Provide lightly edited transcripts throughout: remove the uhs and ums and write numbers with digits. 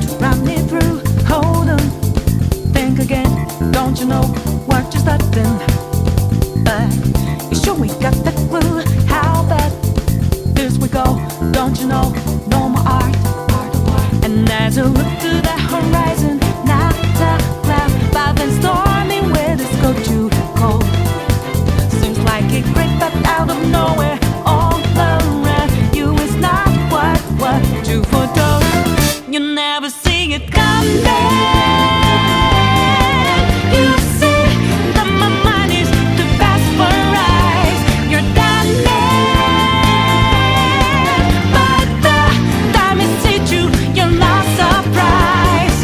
to run me through. Hold on, think again. Don't you know what you're starting? But you sure we got the clue. How bad this we go? Don't you know? No more art. And as you look to the horizon, not a cloud, but then stormy weather's go too cold. Seems like it crept up out of nowhere, all around you. It's not what you foretold. You never see it coming. You see that my mind is too fast for eyes. You're done, but the time it hit you, you're not surprised.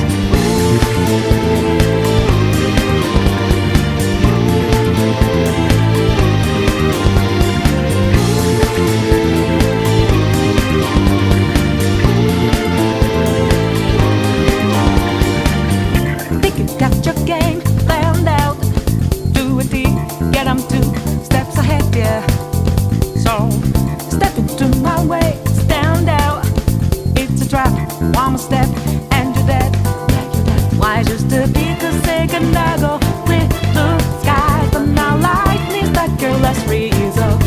Think you got your game planned out. Do it deep, get 'em 2 steps ahead, yeah. So step into my way, stand out. It's a trap, one more step and you're dead. Why just a big second ago with blue skies, but now lightning's like your last resort.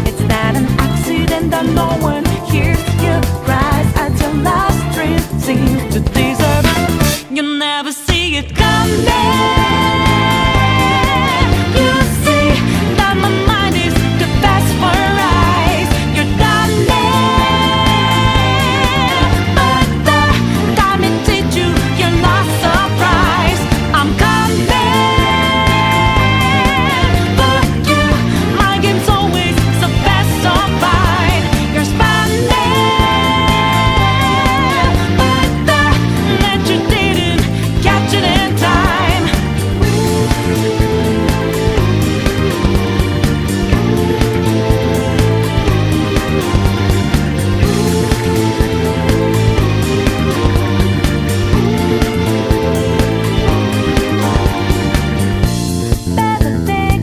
It's not an accident that no one hears your cries as your last dream seems to deserve. You never see it coming. You see that my mind is too fast for eyes. You're done, but the time it hit you, you're not surprised. I'm coming for you. My game's always so fast, so fine. You're spanning, but the net you didn't catch it in time. Better think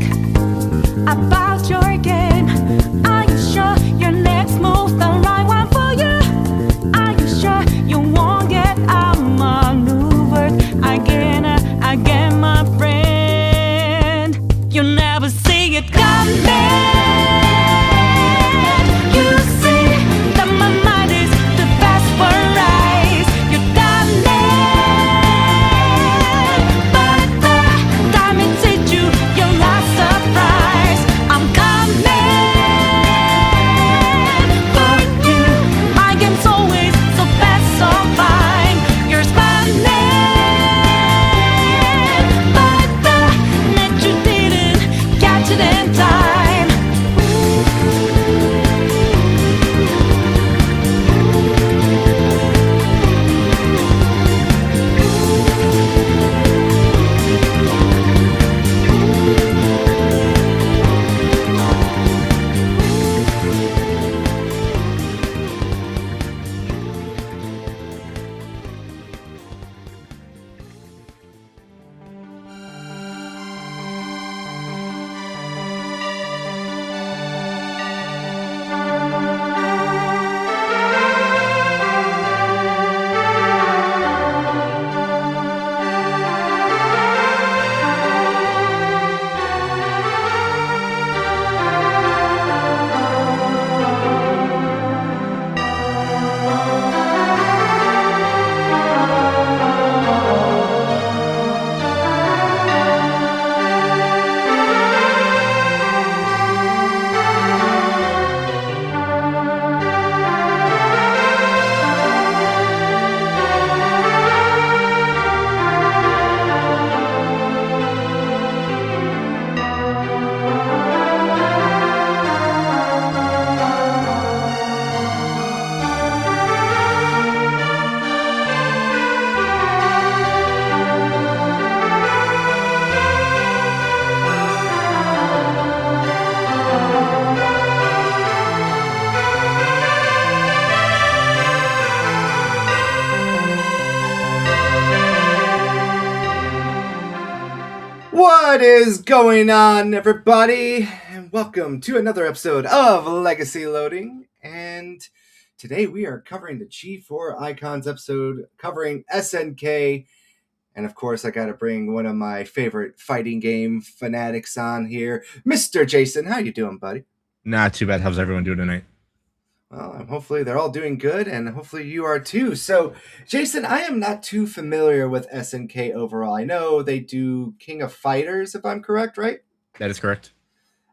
about your game. Are you sure your next move's the right one for you? Are you sure you won't get outmaneuvered again, my friend? You never see it coming. You see that my mind is too fast for eyes. You're done, but the time it hit you, you're not surprised. I'm coming for you. My game's always so fast, so fine. You're spanning, but the net you didn't catch it in time. What is going on, everybody? And welcome to another episode of Legacy Loading. And today we are covering the G4 Icons episode covering SNK. And of course, I got to bring one of my favorite fighting game fanatics on here, Mr. Jason. How you doing, buddy? Not too bad. How's everyone doing tonight? Well, hopefully they're all doing good, and hopefully you are too. So, Jason, I am not too familiar with SNK overall. I know they do King of Fighters, if I'm correct, right? That is correct.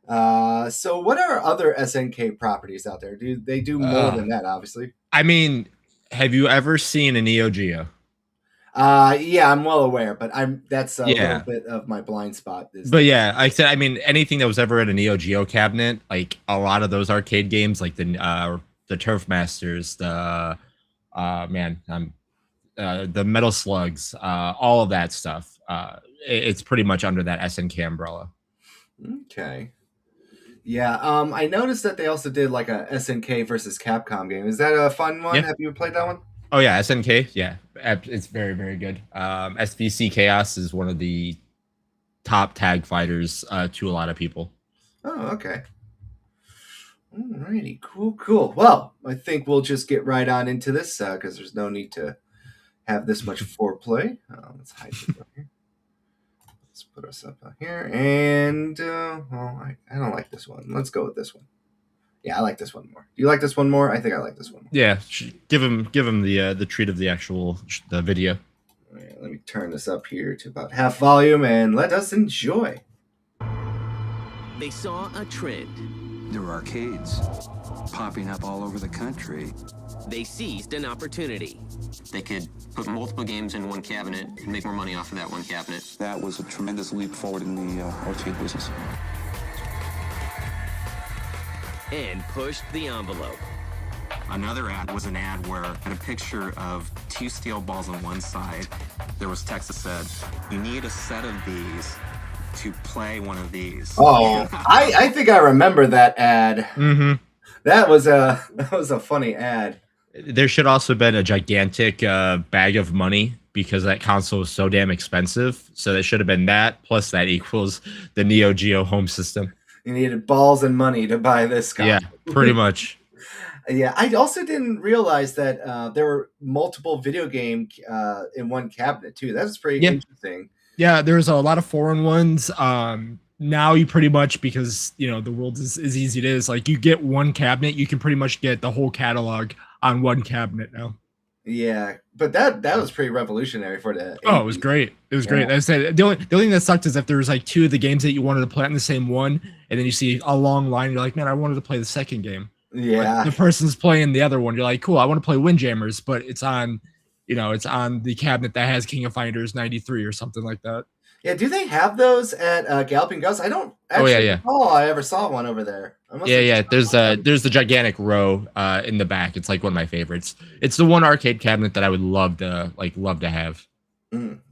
So what are other SNK properties out there? Do they do more than that, obviously? I mean, have you ever seen a Neo Geo? Yeah, I'm well aware, but that's a Yeah. little bit of my blind spot. But yeah, like I said, I mean, anything that was ever in a Neo Geo cabinet, like a lot of those arcade games, like the Turf Masters, the the Metal Slugs, all of that stuff. It's pretty much under that SNK umbrella. Okay. Yeah, I noticed that they also did like a SNK versus Capcom game. Is that a fun one? Yeah. Have you played that one? Oh yeah, SNK. Yeah, it's very, very good. SVC Chaos is one of the top tag fighters to a lot of people. Oh, okay. Alrighty, cool. Well, I think we'll just get right on into this because there's no need to have this much foreplay. Let's hide this up here. Let's put us up here, and I don't like this one. Let's go with this one. Yeah, I like this one more. Do you like this one more? I think I like this one more. Yeah, give him the treat of the actual the video. All right, let me turn this up here to about half volume and let us enjoy. They saw a trend. There were arcades popping up all over the country. They seized an opportunity. They could put multiple games in one cabinet and make more money off of that one cabinet. That was a tremendous leap forward in the arcade business. And pushed the envelope. Another ad was an ad where it had a picture of two steel balls on one side. There was text that said, "You need a set of these to play one of these." Oh, I think I remember that ad. Mm-hmm. That was a funny ad. There should also have been a gigantic bag of money because that console was so damn expensive. So there should have been that plus that equals the Neo Geo home system. You needed balls and money to buy this console. Yeah, pretty much. Yeah, I also didn't realize that there were multiple video game in one cabinet too. That's pretty interesting. Yeah, there's a lot of foreign ones. Now you pretty much, because the world is easy it is, like you get one cabinet, you can pretty much get the whole catalog on one cabinet now. Yeah, but that was pretty revolutionary for the. Oh, it was great. It was great. I said the only thing that sucked is if there was like two of the games that you wanted to play on the same one, and then you see a long line, you're like, man, I wanted to play the second game. Yeah, but the person's playing the other one. You're like, cool, I want to play Windjammers, but it's on, it's on the cabinet that has King of Fighters 93 or something like that. Yeah, do they have those at Galloping Ghost? I don't actually recall I ever saw one over there. Yeah. There's the gigantic row in the back. It's like one of my favorites. It's the one arcade cabinet that I would love to have.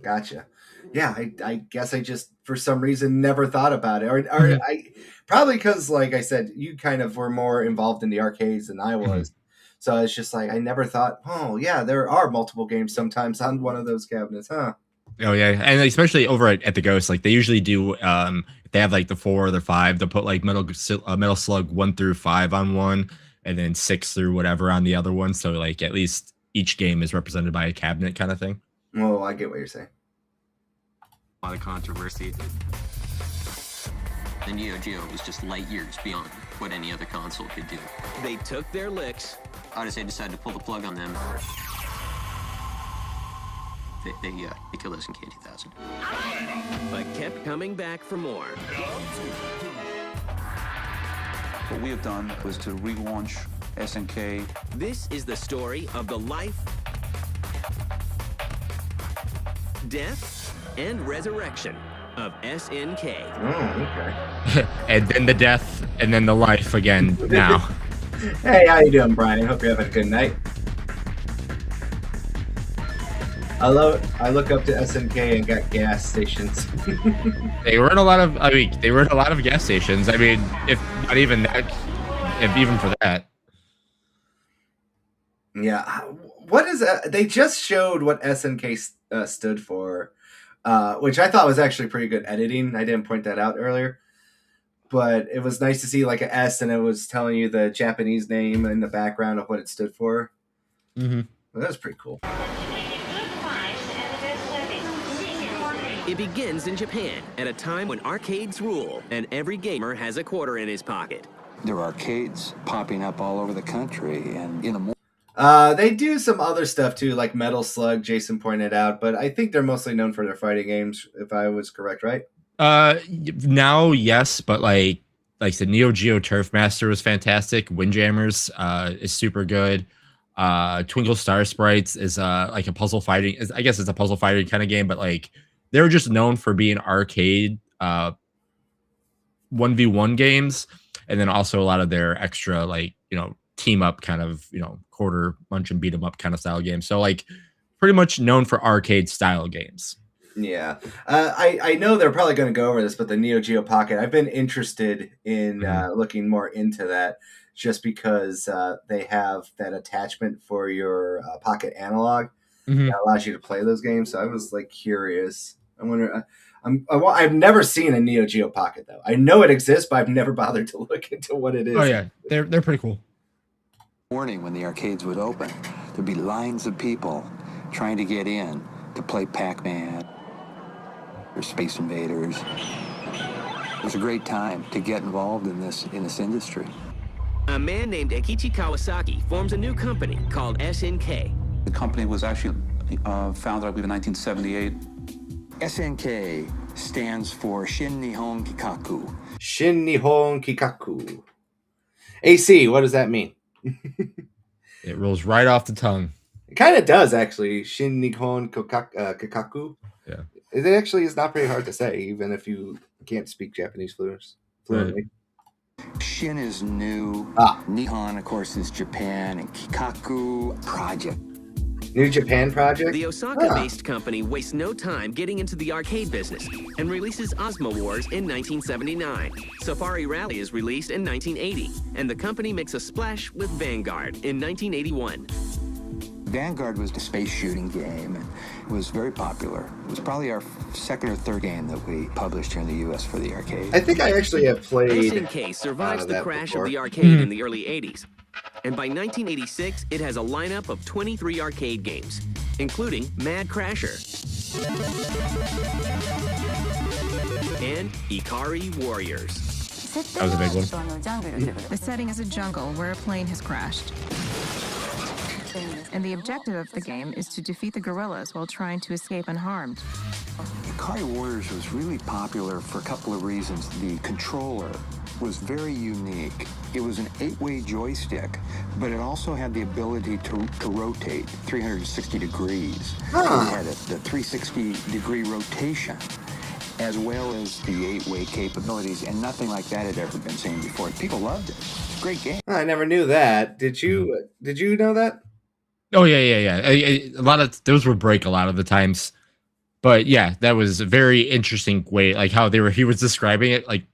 Gotcha. Yeah, I guess I just for some reason never thought about it, or I probably because like I said, you kind of were more involved in the arcades than I was. So it's just like I never thought, oh yeah, there are multiple games sometimes on one of those cabinets, huh? Oh yeah, and especially over at the Ghost, like they usually do. If they have like the 4 or the 5, they'll put like Metal Slug 1 through 5 on one, and then 6 through whatever on the other one. So like at least each game is represented by a cabinet kind of thing. Oh, I get what you're saying. A lot of controversy. The Neo Geo was just light years beyond what any other console could do. They took their licks. Odyssey decided to pull the plug on them. They killed us in K2000. But kept coming back for more. What we have done was to relaunch SNK. This is the story of the life, death, and resurrection of SNK. Oh, okay. And then the death, and then the life again now. Hey, how you doing, Brian? Hope you're having a good night. I look up to SNK and got gas stations. They were in a lot of gas stations. I mean, if not even that, if even for that. Yeah. What is that? They just showed what SNK stood for, which I thought was actually pretty good editing. I didn't point that out earlier. but it was nice to see like an S, and it was telling you the Japanese name in the background of what it stood for. Mm-hmm. Well, that was pretty cool. It begins in Japan at a time when arcades rule and every gamer has a quarter in his pocket. There are arcades popping up all over the country, and in the They do some other stuff too, like Metal Slug, Jason pointed out, but I think they're mostly known for their fighting games, if I was correct, right? Now, yes, but like the Neo Geo Turf Master was fantastic. Windjammers is super good. Twinkle Star Sprites is like a puzzle fighting. I guess it's a puzzle fighting kind of game, but like they were just known for being arcade 1v1 games, and then also a lot of their extra like team up kind of quarter munch and beat 'em up kind of style games. So like pretty much known for arcade style games. Yeah. I know they're probably going to go over this, but the Neo Geo Pocket, I've been interested in looking more into that just because they have that attachment for your Pocket Analog that allows you to play those games. So I was like curious. I wonder. I've never seen a Neo Geo Pocket though. I know it exists, but I've never bothered to look into what it is. Oh yeah, they're pretty cool. morning when the arcades would open, there'd be lines of people trying to get in to play Pac-Man or Space Invaders. It was a great time to get involved in this industry. A man named Ekichi Kawasaki forms a new company called SNK. The company was actually founded, I believe, in 1978. SNK stands for Shin Nihon Kikaku. Shin Nihon Kikaku. AC, what does that mean? It rolls right off the tongue. It kind of does, actually. Shin Nihon Kikaku. Yeah. It actually is not pretty hard to say, even if you can't speak Japanese fluently. Shin is new. Nihon, of course, is Japan, and Kikaku, project. New Japan project? The Osaka-based company wastes no time getting into the arcade business and releases Ozma Wars in 1979. Safari Rally is released in 1980, and the company makes a splash with Vanguard in 1981. Vanguard was a space shooting game, and it was very popular. It was probably our second or third game that we published here in the U.S. for the arcade. I think I actually have played SNK survives the that crash before. of the arcade in the early 80s. And by 1986, it has a lineup of 23 arcade games, including Mad Crasher and Ikari Warriors. That was a big one. The setting is a jungle where a plane has crashed. And the objective of the game is to defeat the gorillas while trying to escape unharmed. Ikari Warriors was really popular for a couple of reasons. The controller was very unique. It was an 8-way joystick, but it also had the ability to rotate 360 degrees. It had the 360-degree rotation, as well as the 8-way capabilities, and nothing like that had ever been seen before. People loved it. It's a great game. I never knew that. Did you know that? Oh yeah. A lot of those would break a lot of the times, but yeah, that was a very interesting way, like how he was describing it, like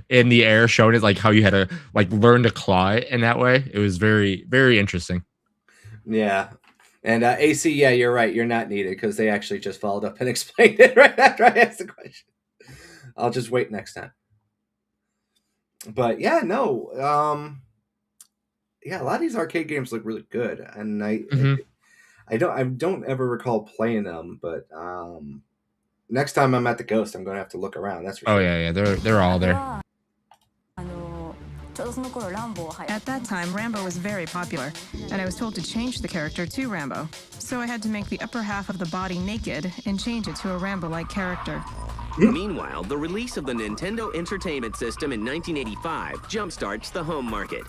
in the air, showing it like how you had to like learn to claw it in that way. It was very, very interesting. Yeah. And AC, yeah, you're right. You're not needed because they actually just followed up and explained it right after I asked the question. I'll just wait next time. But yeah, no. Yeah, a lot of these arcade games look really good, and I don't ever recall playing them, but next time I'm at the Ghost, I'm going to have to look around. That's for sure. Oh yeah, they're all there. At that time, Rambo was very popular, and I was told to change the character to Rambo. So I had to make the upper half of the body naked and change it to a Rambo-like character. Meanwhile, the release of the Nintendo Entertainment System in 1985 jumpstarts the home market.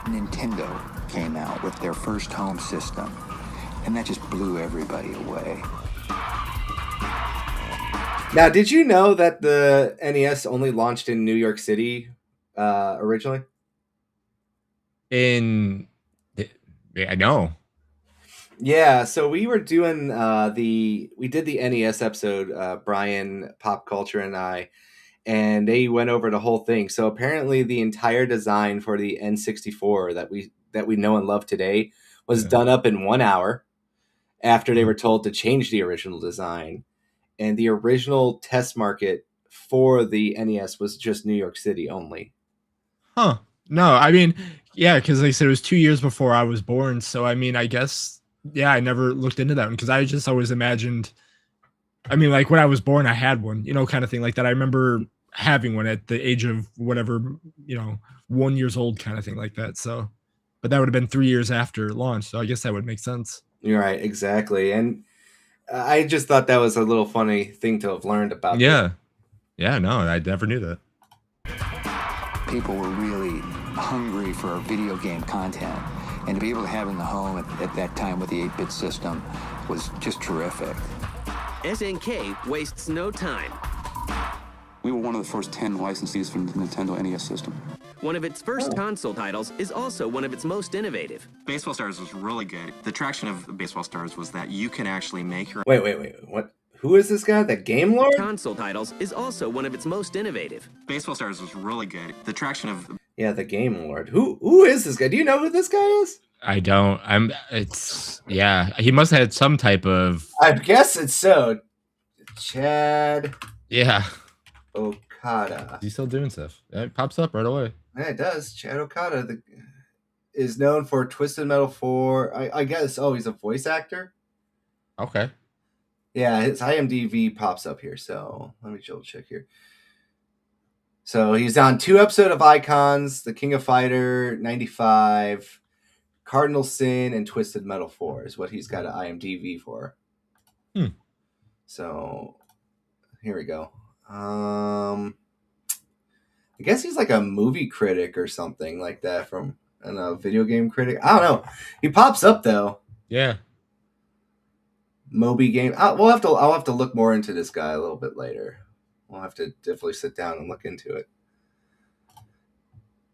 Nintendo came out with their first home system, and that just blew everybody away. Now, did you know that the NES only launched in New York City originally? I know. Yeah, so we were doing we did the NES episode, Brian, Pop Culture, and I, and they went over the whole thing. So apparently the entire design for the N64 that we know and love today was done up in 1 hour after they were told to change the original design. And the original test market for the NES was just New York City only. Huh. No, I mean, yeah, because like I said, it was 2 years before I was born. So I mean, I guess, yeah, I never looked into that one because I just always imagined. I mean, like when I was born, I had one, kind of thing like that. I remember having one at the age of whatever, 1 years old, kind of thing like that. So, but that would have been 3 years after launch. So I guess that would make sense. You're right, exactly. And I just thought that was a little funny thing to have learned about. Yeah. Yeah, no, I never knew that. People were really hungry for video game content, and to be able to have it in the home at that time with the 8-bit system was just terrific. SNK wastes no time. We were one of the first 10 licensees for the Nintendo NES system. One of its first console titles is also one of its most innovative. Baseball Stars was really good. The attraction of Baseball Stars was that you can actually make your Wait. What? Who is this guy? The Game Lord? Console titles is also one of its most innovative. Baseball Stars was really good. The attraction of Yeah, the Game Lord. Who is this guy? Do you know who this guy is? I don't. He must have had some type of. I guess it's so. Chad Yeah. Okada. He's still doing stuff. It pops up right away. Yeah, it does. Chad Okada is known for Twisted Metal 4. I guess. Oh, he's a voice actor. Okay. Yeah, his IMDb pops up here. So let me double check here. So he's on 2 episodes of Icons, The King of Fighter, 95, Cardinal Sin, and Twisted Metal 4 is what he's got an IMDb for. So here we go. I guess he's like a movie critic or something like that from a video game critic. I don't know. He pops up though. Yeah. Moby Game. I'll have to look more into this guy a little bit later. We'll have to definitely sit down and look into it.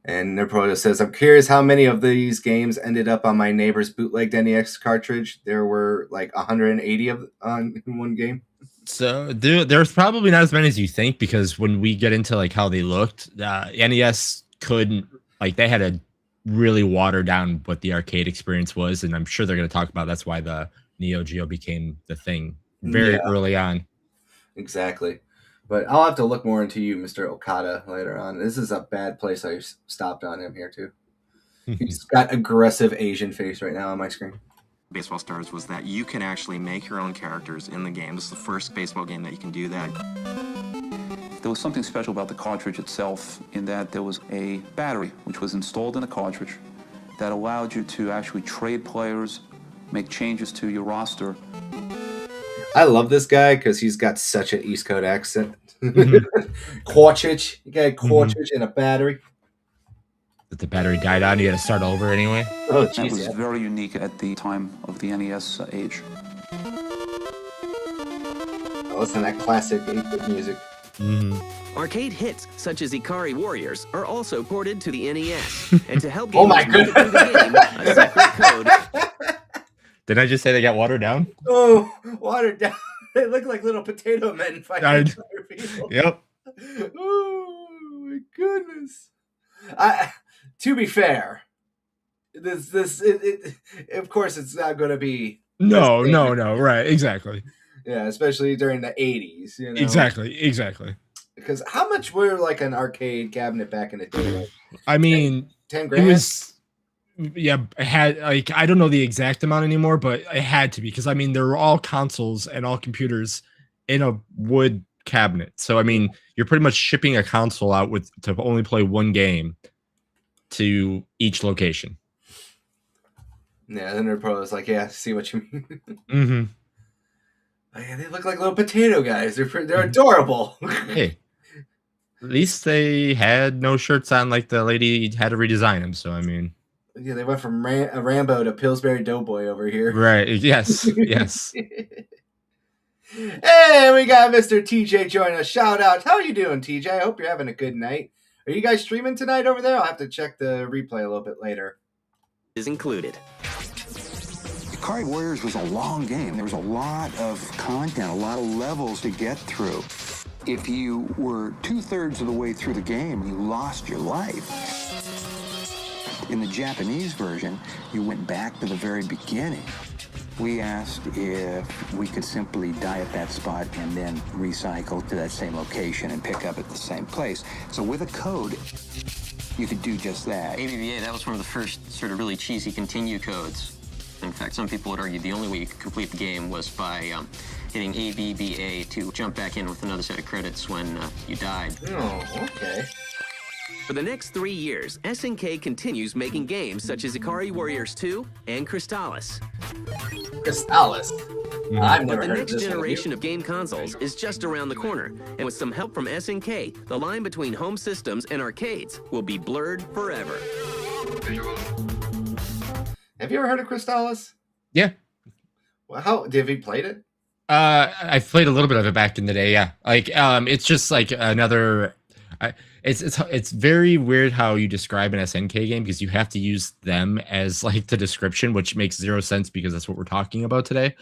And Nerproto says, I'm curious how many of these games ended up on my neighbor's bootlegged NES cartridge. There were like 180 in one game. So there's probably not as many as you think, because when we get into like how they looked, NES couldn't, like, they had to really water down what the arcade experience was, and I'm sure they're going to talk about that's why the Neo Geo became the thing very early on. Exactly. But I'll have to look more into you, Mr. Okada, later on. This is a bad place I stopped on him here, too. He's got aggressive Asian face right now on my screen. Baseball Stars was that you can actually make your own characters in the game. This is the first baseball game that you can do that. There was something special about the cartridge itself in that there was a battery which was installed in the cartridge that allowed you to actually trade players, make changes to your roster. I love this guy because he's got such an East Coast accent. Cartridge. You got a cartridge and a battery. That the battery died out, you had to start over anyway. Oh, That was very unique at the time of the NES age. Listen to that classic 8-bit music. Arcade hits such as Ikari Warriors are also ported to the NES. And to help Oh my gamers make it through the game, a secret code. Did I just say they got watered down? Oh, watered down. They look like little potato men fighting other people. Yep. Oh my goodness. To be fair, of course it's not going to be. No, right, exactly. Yeah, especially during the 80s, you know. Exactly. Because how much were like an arcade cabinet back in the day? I mean, 10 grand. It was. Yeah, it had, like, I don't know the exact amount anymore, but it had to be, because I mean they were all consoles and all computers in a wood cabinet. So I mean, you're pretty much shipping a console out to only play one game to each location. Yeah, then they're probably like, yeah, see what you mean. Mm-hmm. Oh, yeah, they look like little potato guys. They're adorable. Hey, at least they had no shirts on, like the lady had to redesign them. So I mean. Yeah, they went from Rambo to Pillsbury Doughboy over here. Right. Yes. Yes. Hey, we got Mr. TJ joining us. Shout out. How are you doing, TJ? I hope you're having a good night. Are you guys streaming tonight over there? I'll have to check the replay a little bit later. Is included. Ikari Warriors was a long game. There was a lot of content, a lot of levels to get through. If you were 2/3 of the way through the game, you lost your life. In the Japanese version, you went back to the very beginning. We asked if we could simply die at that spot and then recycle to that same location and pick up at the same place. So with a code, you could do just that. ABBA, that was one of the first sort of really cheesy continue codes. In fact, some people would argue the only way you could complete the game was by hitting ABBA to jump back in with another set of credits when you died. Oh, okay. For the next 3 years, SNK continues making games such as Ikari Warriors 2 and Crystallis. Crystallis. I've But never the heard of next this generation of game consoles is just around the corner, and with some help from SNK, the line between home systems and arcades will be blurred forever. Have you ever heard of Crystallis? Yeah. Well, how have you played it? I've played a little bit of it back in the day. Yeah, like it's just like another. It's very weird how you describe an SNK game because you have to use them as like the description, which makes zero sense because that's what we're talking about today.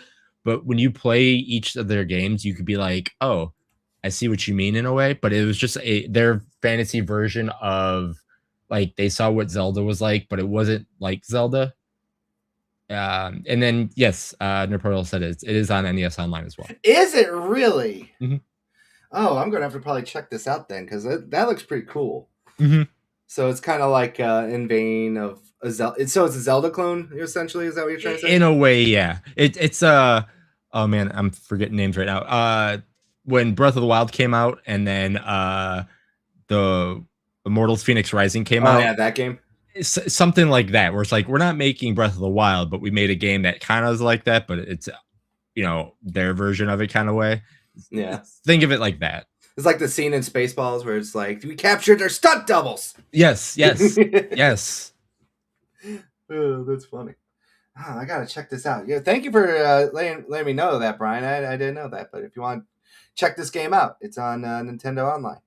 But when you play each of their games, you could be like, "Oh, I see what you mean" in a way. But it was just their fantasy version of like they saw what Zelda was like, but it wasn't like Zelda. And then yes, Nerportal said it is on NES Online as well. Is it really? Mhm. Oh, I'm gonna have to probably check this out then because that looks pretty cool. Mhm. So it's kind of like in vein of a Zelda. So it's a Zelda clone, essentially. Is that what you're trying to say? In a way, yeah. It's oh man, I'm forgetting names right now. When Breath of the Wild came out, and then the Immortals Phoenix Rising came out. Oh yeah, that game. It's something like that, where it's like we're not making Breath of the Wild, but we made a game that kind of is like that, but it's their version of it kind of way. Yeah. Think of it like that. It's like the scene in Spaceballs where it's like we captured their stunt doubles. Yes, yes. Oh, that's funny. Oh, I gotta check this out. Yeah, thank you for letting me know that, Brian. I didn't know that, but if you want, check this game out. It's on Nintendo Online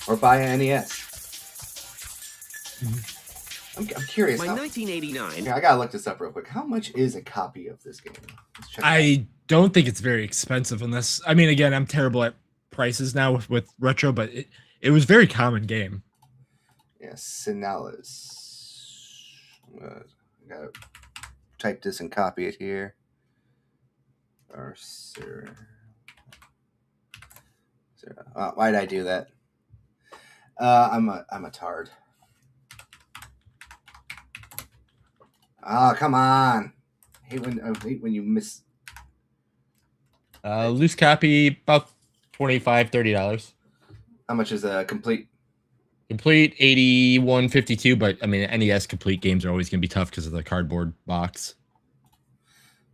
or buy an NES. I'm curious. By 1989, I gotta look this up real quick. How much is a copy of this game? Let's check it out. I don't think it's very expensive unless, I mean, again, I'm terrible at prices now with retro, but it was a very common game. Yes, Sinales. I gotta type this and copy it here. Or why'd I do that? I'm a tard. Oh, come on! I hate when you miss. Loose copy about $25-$30. How much is a complete? Complete $81.52, but I mean NES complete games are always gonna be tough because of the cardboard box.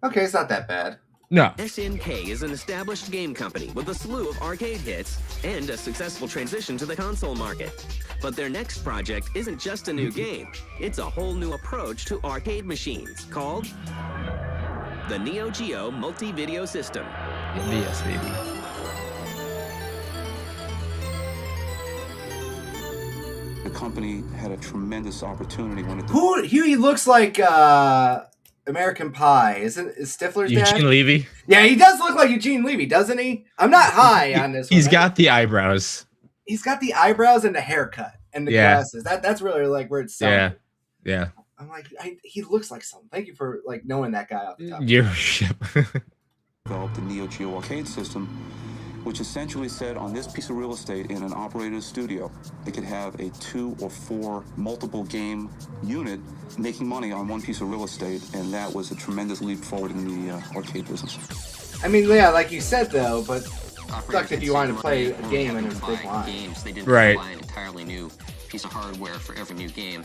Okay, it's not that bad. No. SNK is an established game company with a slew of arcade hits and a successful transition to the console market. But their next project isn't just a new game, it's a whole new approach to arcade machines called the Neo Geo Multi-Video System. Yes, baby. The company had a tremendous opportunity when it... He looks like American Pie. Is Stifler's dad? Eugene Levy. Yeah, he does look like Eugene Levy, doesn't he? I'm not high on this. He's got the eyebrows. He's got the eyebrows and the haircut and the glasses. That's really like where it's selling. Yeah. I'm like, he looks like someone. Thank you for like knowing that guy off the top. Developed the Neo Geo arcade system, which essentially said on this piece of real estate in an operator's studio, they could have a 2 or 4 multiple game unit making money on one piece of real estate, and that was a tremendous leap forward in the arcade business. I mean, yeah, like you said though, but sucked if you wanted to play a game and it was a big line. They didn't Right. buy an entirely new piece of hardware for every new game.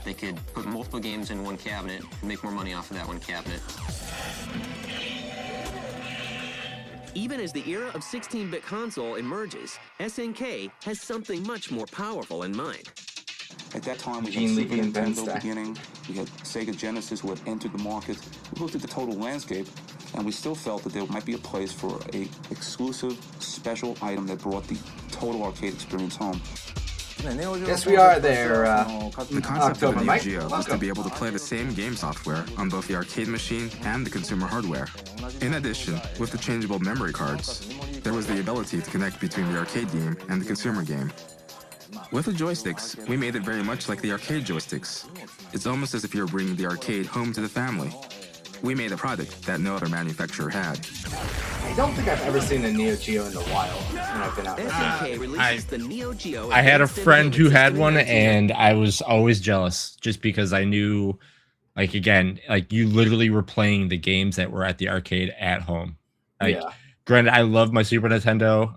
They could put multiple games in one cabinet and make more money off of that one cabinet. Even as the era of 16-bit console emerges, SNK has something much more powerful in mind. At that time, we Gene had Levy Super and Ben Nintendo Stack. beginning, we had Sega Genesis who had entered the market. We looked at the total landscape, and we still felt that there might be a place for a exclusive, special item that brought the total arcade experience home. Yes, we are there. The concept of October, a Neo Mike. Geo was to Welcome. be able to play the same game software on both the arcade machine and the consumer hardware. In addition, with the changeable memory cards, there was the ability to connect between the arcade game and the consumer game. With the joysticks, we made it very much like the arcade joysticks. It's almost as if you're bringing the arcade home to the family. We made a product that no other manufacturer had. I don't think I've ever seen a Neo Geo in the wild when I've been out. SNK releases the Neo Geo. I had a Advanced friend who Entertainment had System one, in 1990. and I was always jealous just because I knew, like, again, like you literally were playing the games that were at the arcade at home. Like, Yeah. granted, I love my Super Nintendo.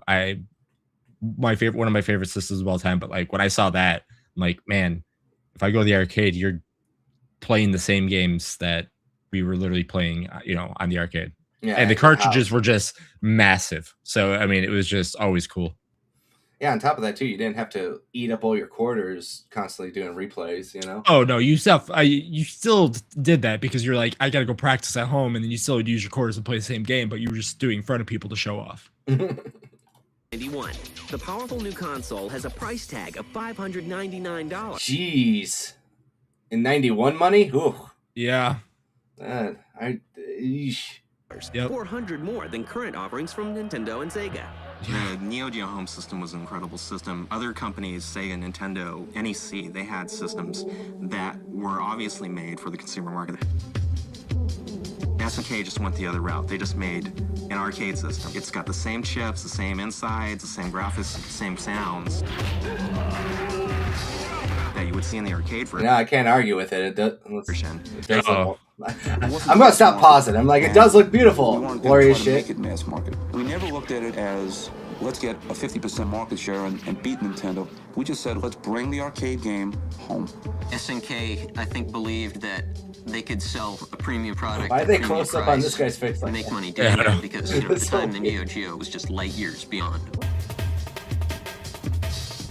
One of my favorite systems of all time. But like when I saw that, I'm like, man, if I go to the arcade, you're playing the same games that we were literally playing, on the arcade. Yeah, And the at your cartridges house. were just massive. So I mean, it was just always cool. Yeah, on top of that too, you didn't have to eat up all your quarters constantly doing replays, you know? Oh no, you still did that because you're like, I gotta go practice at home, and then you still would use your quarters and play the same game, but you were just doing it in front of people to show off. 91. The powerful new console has a price tag of $599. Jeez. In 91 money? Ooh. Yeah. Eesh. Yep. 400 more than current offerings from Nintendo and Sega. The Neo Geo home system was an incredible system. Other companies, Sega, Nintendo, NEC, they had systems that were obviously made for the consumer market. SNK just went the other route. They just made an arcade system. It's got the same chips, the same insides, the same graphics, the same sounds that you would see in the arcade for. No, I can't argue with it. It does. It does Uh-oh. I'm gonna stop pausing. I'm like, it does look beautiful. We wanted to Glorious try to shit. make it mass market. We never looked at it as, let's get a 50% market share and beat Nintendo. We just said, let's bring the arcade game home. SNK, I think, believed that they could sell a premium product. Why are at they premium close up on price this guy's face like and make that? money Yeah, doing I know. it because at the It's so time the weird. Neo Geo was just light years beyond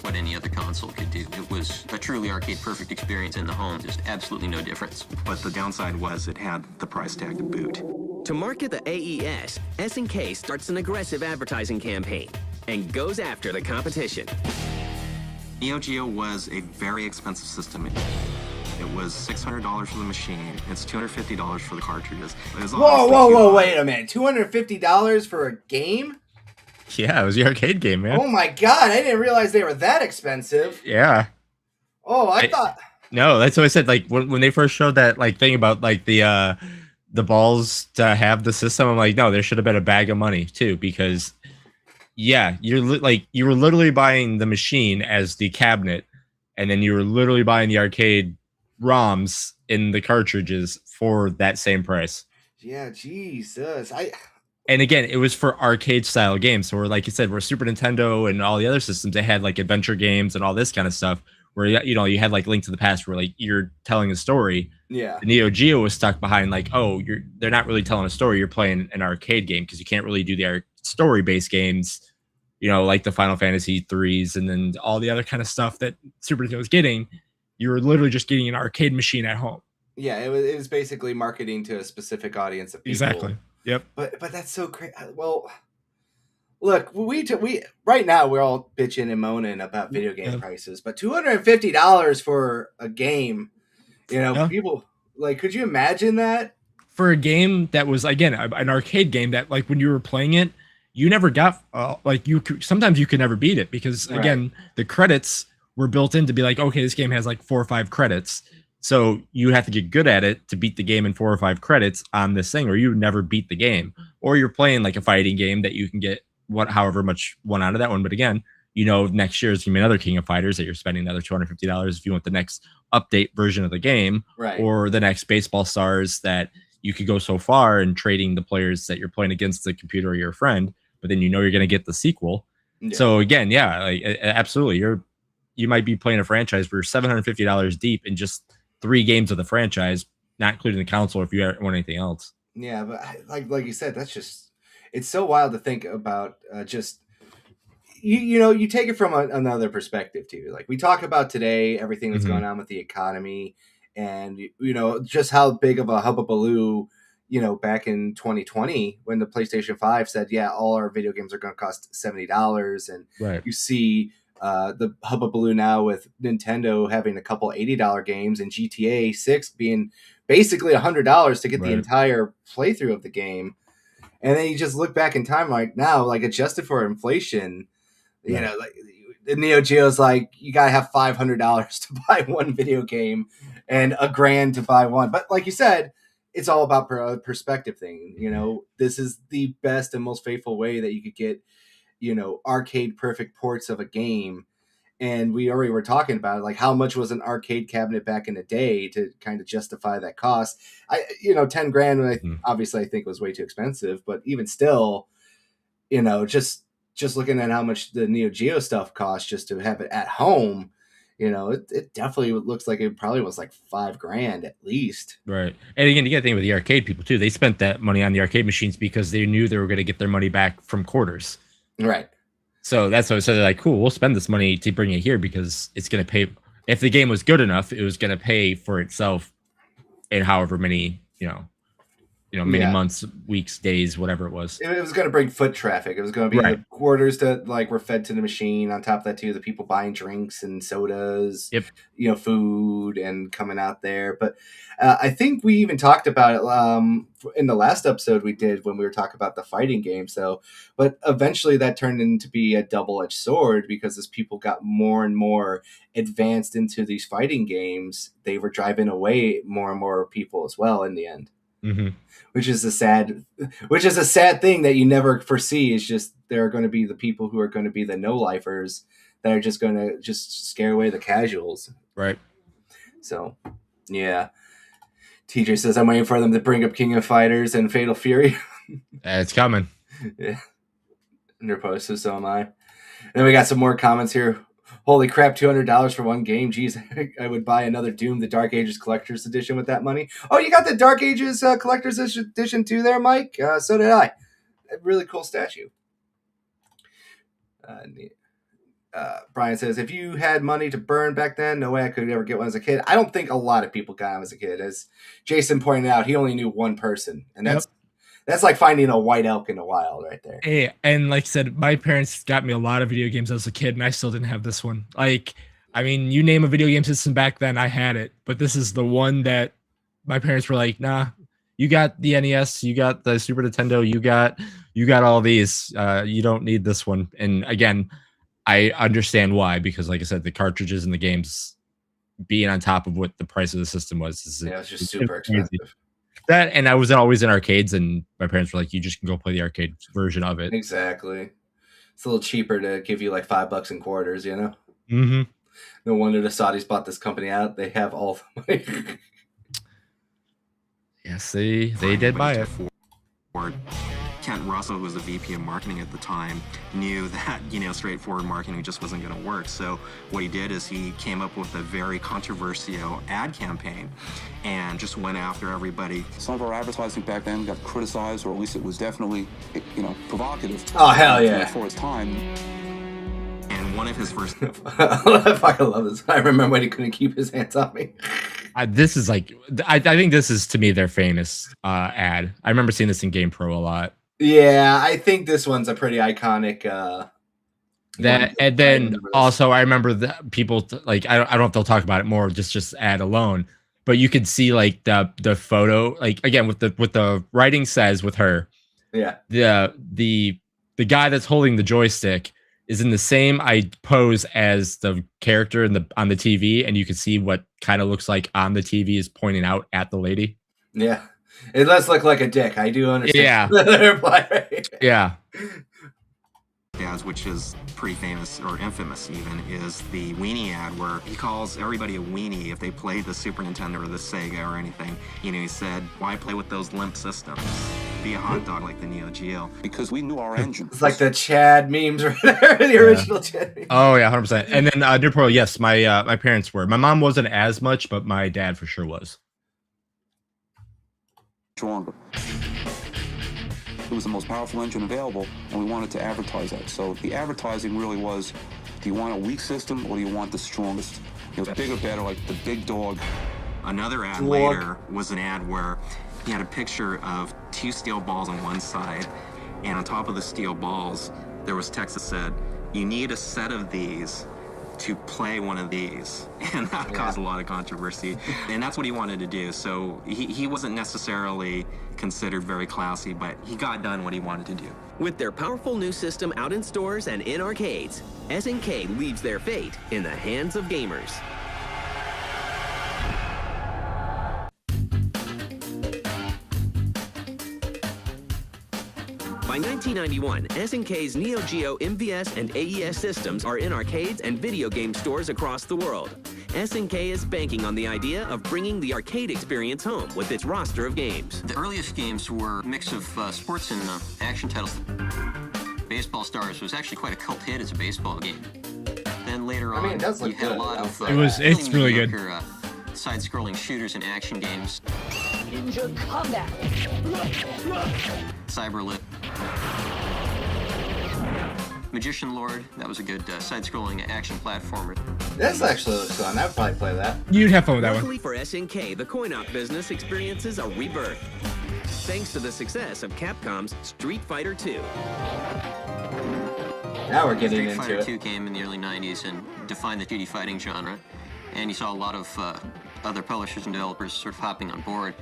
what any other console could do. It was a truly arcade perfect experience in the home, just absolutely no difference. But the downside was it had the price tag to boot. To market the AES, SNK starts an aggressive advertising campaign and goes after the competition. Neo Geo was a very expensive system. It was $600 for the machine. It's $250 for the cartridges. It was Whoa, honestly whoa, too whoa! high. Wait a minute. $250 for a game? Yeah, it was the arcade game, man. Oh my god! I didn't realize they were that expensive. Yeah. Oh, I thought. No, that's what I said. Like when they first showed that like thing about like the balls to have the system, I'm like, no, there should have been a bag of money too, because yeah, you were literally buying the machine as the cabinet, and then you were literally buying the arcade ROMs in the cartridges for that same price. Yeah, Jesus. And again, it was for arcade style games. So we're like you said, we're Super Nintendo and all the other systems. They had like adventure games and all this kind of stuff. Where you had like Link to the Past, where like you're telling a story. Yeah. The Neo Geo was stuck behind like, oh, they're not really telling a story. You're playing an arcade game because you can't really do the story based games, like the Final Fantasy 3s and then all the other kind of stuff that Super Nintendo was getting. You were literally just getting an arcade machine at home. Yeah, it was basically marketing to a specific audience of people. Exactly. Yep. But that's so crazy. Well, look, we right now we're all bitching and moaning about video game prices, but $250 for a game, people like, could you imagine that? For a game that was, again, an arcade game that like when you were playing it, you never got sometimes you could never beat it because again, the credits were built in to be like, okay, this game has like 4 or 5 credits. So you have to get good at it to beat the game in 4 or 5 credits on this thing, or you never beat the game. Or you're playing like a fighting game that you can get however much one out of that one. But again, next year is gonna be another King of Fighters that you're spending another $250 if you want the next update version of the game, right? Or the next Baseball Stars that you could go so far in trading the players that you're playing against the computer or your friend, but then you're gonna get the sequel. Yeah. So again, yeah, like absolutely, you might be playing a franchise where you're $750 deep in just 3 games of the franchise, not including the console if you want anything else. Yeah, but like you said, it's so wild to think about. Just you take it from another perspective too. Like we talk about today, everything that's going on with the economy, and just how big of a hubbubaloo, back in 2020 when the PlayStation 5 said, yeah, all our video games are going to cost $70, and you see. The hubbubaloo now with Nintendo having a couple $80 games and GTA 6 being basically $100 to get the entire playthrough of the game. And then you just look back in time right now, like adjusted for inflation, like the Neo Geo's like, you gotta have $500 to buy one video game and $1,000 to buy one. But like you said, it's all about perspective thing. You know, this is the best and most faithful way that you could get, you know, arcade perfect ports of a game. And we already were talking about it, like how much was an arcade cabinet back in the day to kind of justify that cost. $10,000, obviously I think was way too expensive, but even still, you know, just looking at how much the Neo Geo stuff costs just to have it at home, you know, it definitely looks like it probably was like $5,000 at least. Right. And again, you got to think with the arcade people too. They spent that money on the arcade machines because they knew they were going to get their money back from quarters. Right. So that's why they're like, cool, we'll spend this money to bring it here because it's going to pay. If the game was good enough, it was going to pay for itself in however many, many months, weeks, days, whatever it was. It was going to bring foot traffic. It was going to be the quarters that like were fed to the machine. On top of that, too, the people buying drinks and sodas, food and coming out there. But I think we even talked about it in the last episode we did when we were talking about the fighting game. So, but eventually that turned into be a double-edged sword because as people got more and more advanced into these fighting games, they were driving away more and more people as well in the end. Mm-hmm. Which is a sad thing that you never foresee. Is just there are going to be the people who are going to be the no-lifers that are just going to just scare away the casuals. Right. So, yeah. TJ says, I'm waiting for them to bring up King of Fighters and Fatal Fury. It's coming. Yeah. Interposted, so am I. Then we got some more comments here. Holy crap, $200 for one game. Jeez, I would buy another Doom, the Dark Ages Collector's Edition with that money. Oh, you got the Dark Ages Collector's Edition too there, Mike? So did I. A really cool statue. Brian says, if you had money to burn back then, no way I could ever get one as a kid. I don't think a lot of people got them as a kid. As Jason pointed out, he only knew one person. And that's like finding a white elk in the wild right there. Hey, and like I said, my parents got me a lot of video games as a kid, and I still didn't have this one. Like, I mean, you name a video game system back then, I had it. But this is the one that my parents were like, nah, you got the NES, you got the Super Nintendo, you got all these. You don't need this one. And again, I understand why, because like I said, the cartridges and the games being on top of what the price of the system was. It's just super expensive. That, and I was always in arcades, and my parents were like, you just can go play the arcade version of it. Exactly. It's a little cheaper to give you like $5 in quarters, you know? Mm-hmm. No wonder the Saudis bought this company out. They have all the money. Yes, they did buy it. Kent Russell, who was the VP of marketing at the time, knew that, straightforward marketing just wasn't going to work. So what he did is he came up with a very controversial ad campaign and just went after everybody. Some of our advertising back then got criticized, or at least it was definitely, provocative. Oh, hell yeah. For its time. And one of his first... I fucking love this. I remember when he couldn't keep his hands on me. This is like, I think this is, to me, their famous ad. I remember seeing this in Game Pro a lot. Yeah, I think this one's a pretty iconic. And then also I remember that people like I don't know if they'll talk about it more, just ad alone, but you could see like the photo, like again with the writing says with her, the guy that's holding the joystick is in the same pose as the character on the TV, and you can see what kind of looks like on the TV is pointing out at the lady. Yeah. It does look like a dick. I do understand. Yeah. Ads, which is pretty famous or infamous even, is the weenie ad where he calls everybody a weenie if they play the Super Nintendo or the Sega or anything. He said, why play with those limp systems? Be a hot dog like the Neo Geo. Because we knew our engine. It's like the Chad memes right there, the original Chad memes. Oh yeah, 100%. And then New Pro, yes, my parents were. My mom wasn't as much, but my dad for sure was. Stronger. It was the most powerful engine available, and we wanted to advertise that. So the advertising really was, do you want a weak system or do you want the strongest? It was bigger, better, like the big dog. Another ad later was an ad where he had a picture of two steel balls on one side, and on top of the steel balls, there was text that said, you need a set of these to play one of these, and that caused a lot of controversy. And that's what he wanted to do. So he wasn't necessarily considered very classy, but he got done what he wanted to do. With their powerful new system out in stores and in arcades, SNK leaves their fate in the hands of gamers. By 1991, SNK's Neo Geo MVS and AES systems are in arcades and video game stores across the world. SNK is banking on the idea of bringing the arcade experience home with its roster of games. The earliest games were a mix of sports and action titles. Baseball Stars was actually quite a cult hit as a baseball game. Then later on, it does look you had a good. lot of It's really good. side-scrolling shooters and action games. Ninja combat. Cyberlit. Magician Lord, that was a good side-scrolling action platformer. This actually looks fun. I'd probably play that. You'd have fun with that one. Luckily for SNK, the coin-op business experiences a rebirth, thanks to the success of Capcom's Street Fighter II. Now we're getting Street into Fighter it. 2 came in the early 90s and defined the 2D fighting genre. And you saw a lot of other publishers and developers sort of hopping on board.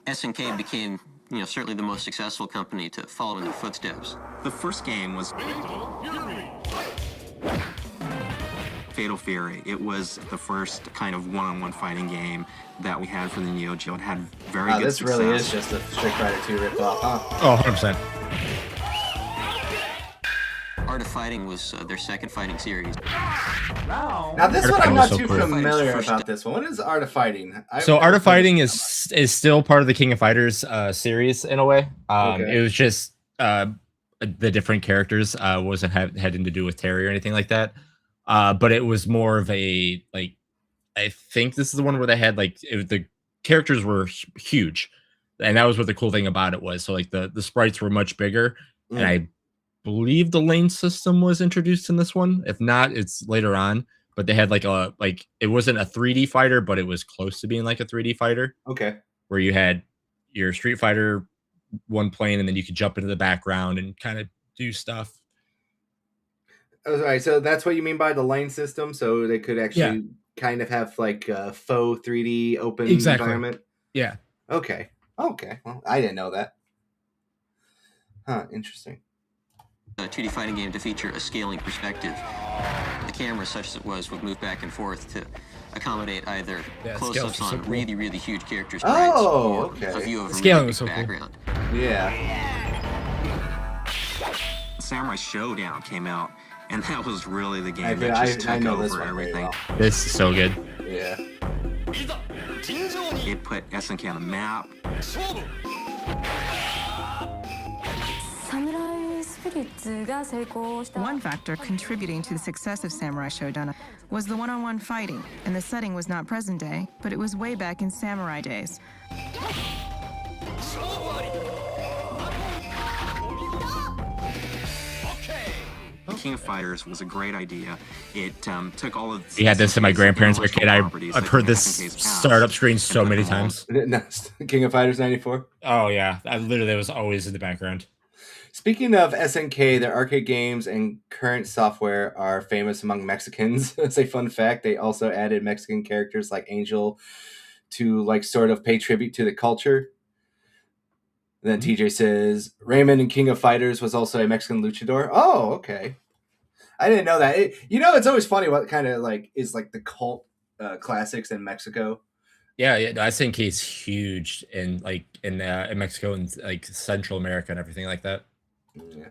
SNK became, certainly the most successful company to follow in their footsteps. The first game was Fatal Fury. It was the first kind of one-on-one fighting game that we had for the Neo Geo. It had very good This success. really is just a Street Fighter 2 ripoff, huh? Oh, 100%. Art of Fighting was their second fighting series. Now this Art of one I'm Fighting not was so too cool. familiar about this one. What is Art of Fighting? So Art of Fighting is still part of the King of Fighters series in a way. Okay. It was just the different characters wasn't having to do with Terry or anything like that. But it was more of a like, I think this is the one where they had like the characters were huge, and that was what the cool thing about it was. So like the sprites were much bigger, and I believe the lane system was introduced in this one. If not, it's later on. But they had like it wasn't a 3D fighter, but it was close to being like a 3D fighter. Okay. Where you had your Street Fighter one plane, and then you could jump into the background and kind of do stuff. All right, so that's what you mean by the lane system. So they could actually kind of have like a faux 3D open environment. Yeah. Okay. Okay. Well, I didn't know that. Huh. Interesting. A 2D fighting game to feature a scaling perspective. The camera, such as it was, would move back and forth to accommodate either close-ups scales are so on cool. really, really huge character sprites Oh, or a okay. view of a Scaling really was so big cool. background. Yeah. Samurai Showdown came out, and that was really the game I that just I took know this over one very everything. well. This is so good. Yeah. It put SNK on the map. One factor contributing to the success of Samurai Shodown was the one-on-one fighting, and the setting was not present day, but it was way back in samurai days. King of Fighters was a great idea. It took all of We had this in my SNK's grandparents' intellectual arcade. properties I've that heard this SNK's past startup screen and so put many them all times. King of Fighters 94. Oh yeah, I literally was always in the background. Speaking of SNK, their arcade games and current software are famous among Mexicans. As a fun fact, they also added Mexican characters like Angel to like sort of pay tribute to the culture. Then TJ says Raymond in King of Fighters was also a Mexican luchador. Oh, okay. I didn't know that. It's always funny what kind of like is like the cult classics in Mexico. Yeah, I think he's huge in Mexico and like Central America and everything like that. Yeah.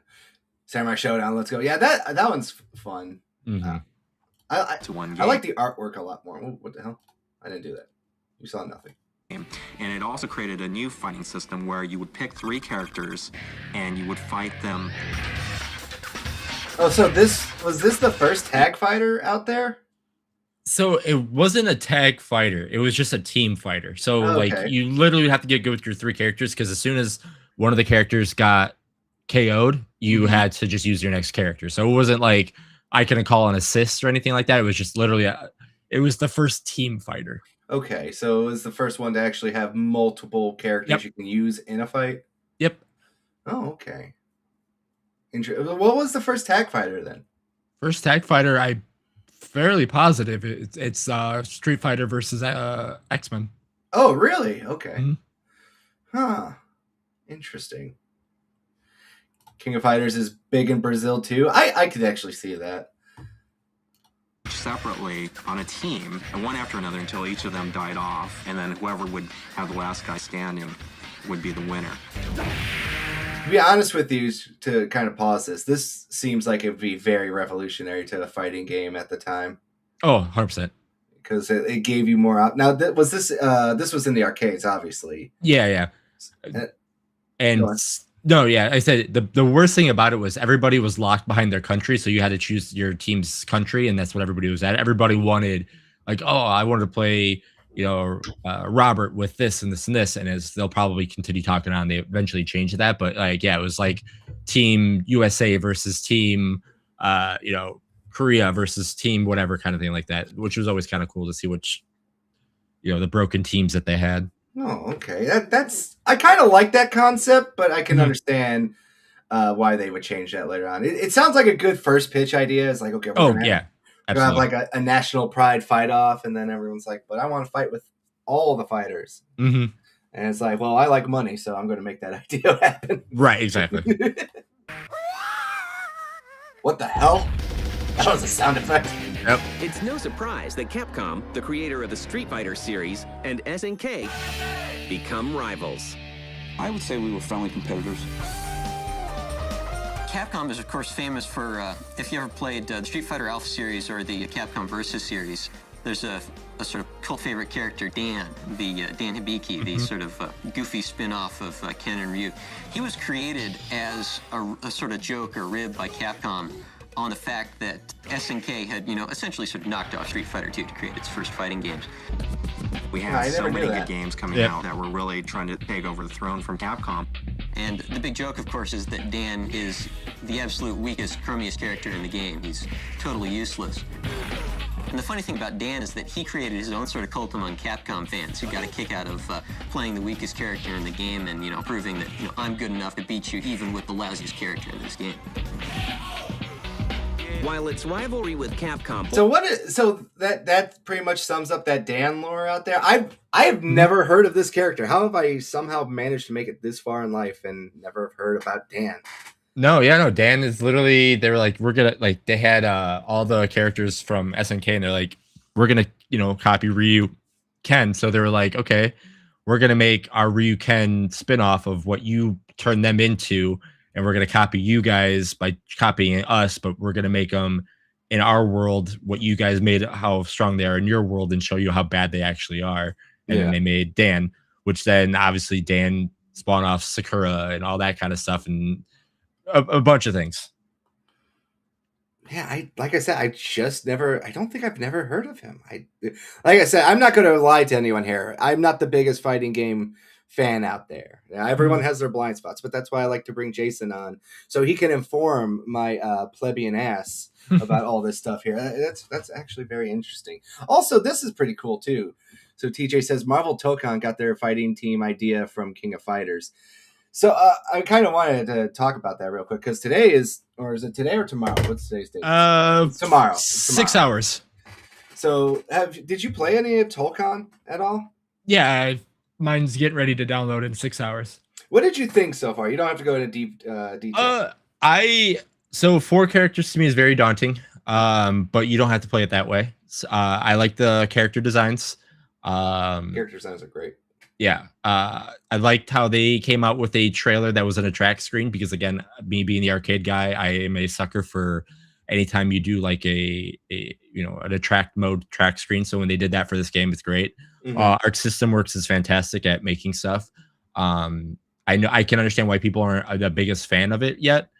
Samurai Showdown. Let's go. Yeah, that one's fun. Mhm. to one I game. like the artwork a lot more. What the hell? I didn't do that. You saw nothing. And it also created a new fighting system where you would pick 3 characters and you would fight them. Oh, so was this the first tag fighter out there? So it wasn't a tag fighter; it was just a team fighter. So Okay. like you literally have to get good with your 3 characters because as soon as one of the characters got KO'd, you had to just use your next character. So it wasn't like I couldn't call an assist or anything like that. It was just literally it was the first team fighter. Okay, so it was the first one to actually have multiple characters Yep. you can use in a fight. Yep. Oh, okay. What was the first tag fighter then? First tag fighter, I fairly positive. It's Street Fighter versus X-Men. Oh, really? Okay. Mhm. Huh. Interesting. King of Fighters is big in Brazil too. I could actually see that. Separately on a team, and one after another until each of them died off, and then whoever would have the last guy standing would be the winner. To be honest with you, to kind of pause this seems like it would be very revolutionary to the fighting game at the time. Oh, 100%. Because it gave you more. Now, was this was in the arcades, obviously. Yeah. And no, yeah, I said the worst thing about it was everybody was locked behind their country, so you had to choose your team's country, and that's what everybody was at. Everybody wanted, like, oh, I wanted to play, Robert with this and this and this, and as they'll probably continue talking on, they eventually changed that. But like, yeah, it was like Team USA versus Team, Korea versus Team whatever kind of thing like that, which was always kind of cool to see which, the broken teams that they had. Oh, okay. That's I kind of like that concept, but I can understand why they would change that later on. It sounds like a good first pitch idea. It's like, okay, we're gonna have like a national pride fight off, and then everyone's like, but I want to fight with all the fighters. Mm-hmm. And it's like, well, I like money, so I'm going to make that idea happen. Right, exactly. What the hell? That was a sound effect. Yep. It's no surprise that Capcom, the creator of the Street Fighter series, and SNK become rivals. I would say we were friendly competitors. Capcom is, of course, famous for, if you ever played the Street Fighter Alpha series or the Capcom Versus series, there's a sort of cult favorite character, Dan, Dan Hibiki, the sort of goofy spin-off of Ken and Ryu. He was created as a sort of joke or rib by Capcom on the fact that SNK had, essentially sort of knocked off Street Fighter 2 to create its first fighting games. We had so many good games coming out that were really trying to take over the throne from Capcom. And the big joke, of course, is that Dan is the absolute weakest, crummiest character in the game. He's totally useless. And the funny thing about Dan is that he created his own sort of cult among Capcom fans who got a kick out of playing the weakest character in the game and, proving that, I'm good enough to beat you even with the lousiest character in this game. While its rivalry with Capcom... So that pretty much sums up that Dan lore out there. I have never heard of this character. How have I somehow managed to make it this far in life and never heard about Dan? No, Dan is literally, they were like, we're gonna, like, they had all the characters from SNK, and they're like, we're gonna, copy Ryu Ken. So they were like, okay, we're gonna make our Ryu Ken spin-off of what you turn them into, and we're gonna copy you guys by copying us, but we're gonna make them in our world what you guys made, how strong they are in your world, and show you how bad they actually are. And then they made Dan, which then obviously Dan spawned off Sakura and all that kind of stuff, and a bunch of things. Yeah, like I said, I don't think I've never heard of him. Like I said, I'm not going to lie to anyone here. I'm not the biggest fighting game fan out there. Everyone has their blind spots, but that's why I like to bring Jason on, so he can inform my plebeian ass about all this stuff here. That's actually very interesting. Also, this is pretty cool too. So TJ says Marvel Tokon got their fighting team idea from King of Fighters. So I kind of wanted to talk about that real quick, because today is it today or tomorrow? What's today's date? Tomorrow. 6 hours. So did you play any of Tolkien at all? Yeah, mine's getting ready to download in 6 hours. What did you think so far? You don't have to go into deep detail. So 4 characters to me is very daunting, but you don't have to play it that way. I like the character designs. Character designs are great. Yeah, I liked how they came out with a trailer that was an attract screen, because again, me being the arcade guy, I am a sucker for anytime you do like an attract mode track screen. So when they did that for this game, it's great. Arc System Works is fantastic at making stuff. I know I can understand why people aren't the biggest fan of it yet,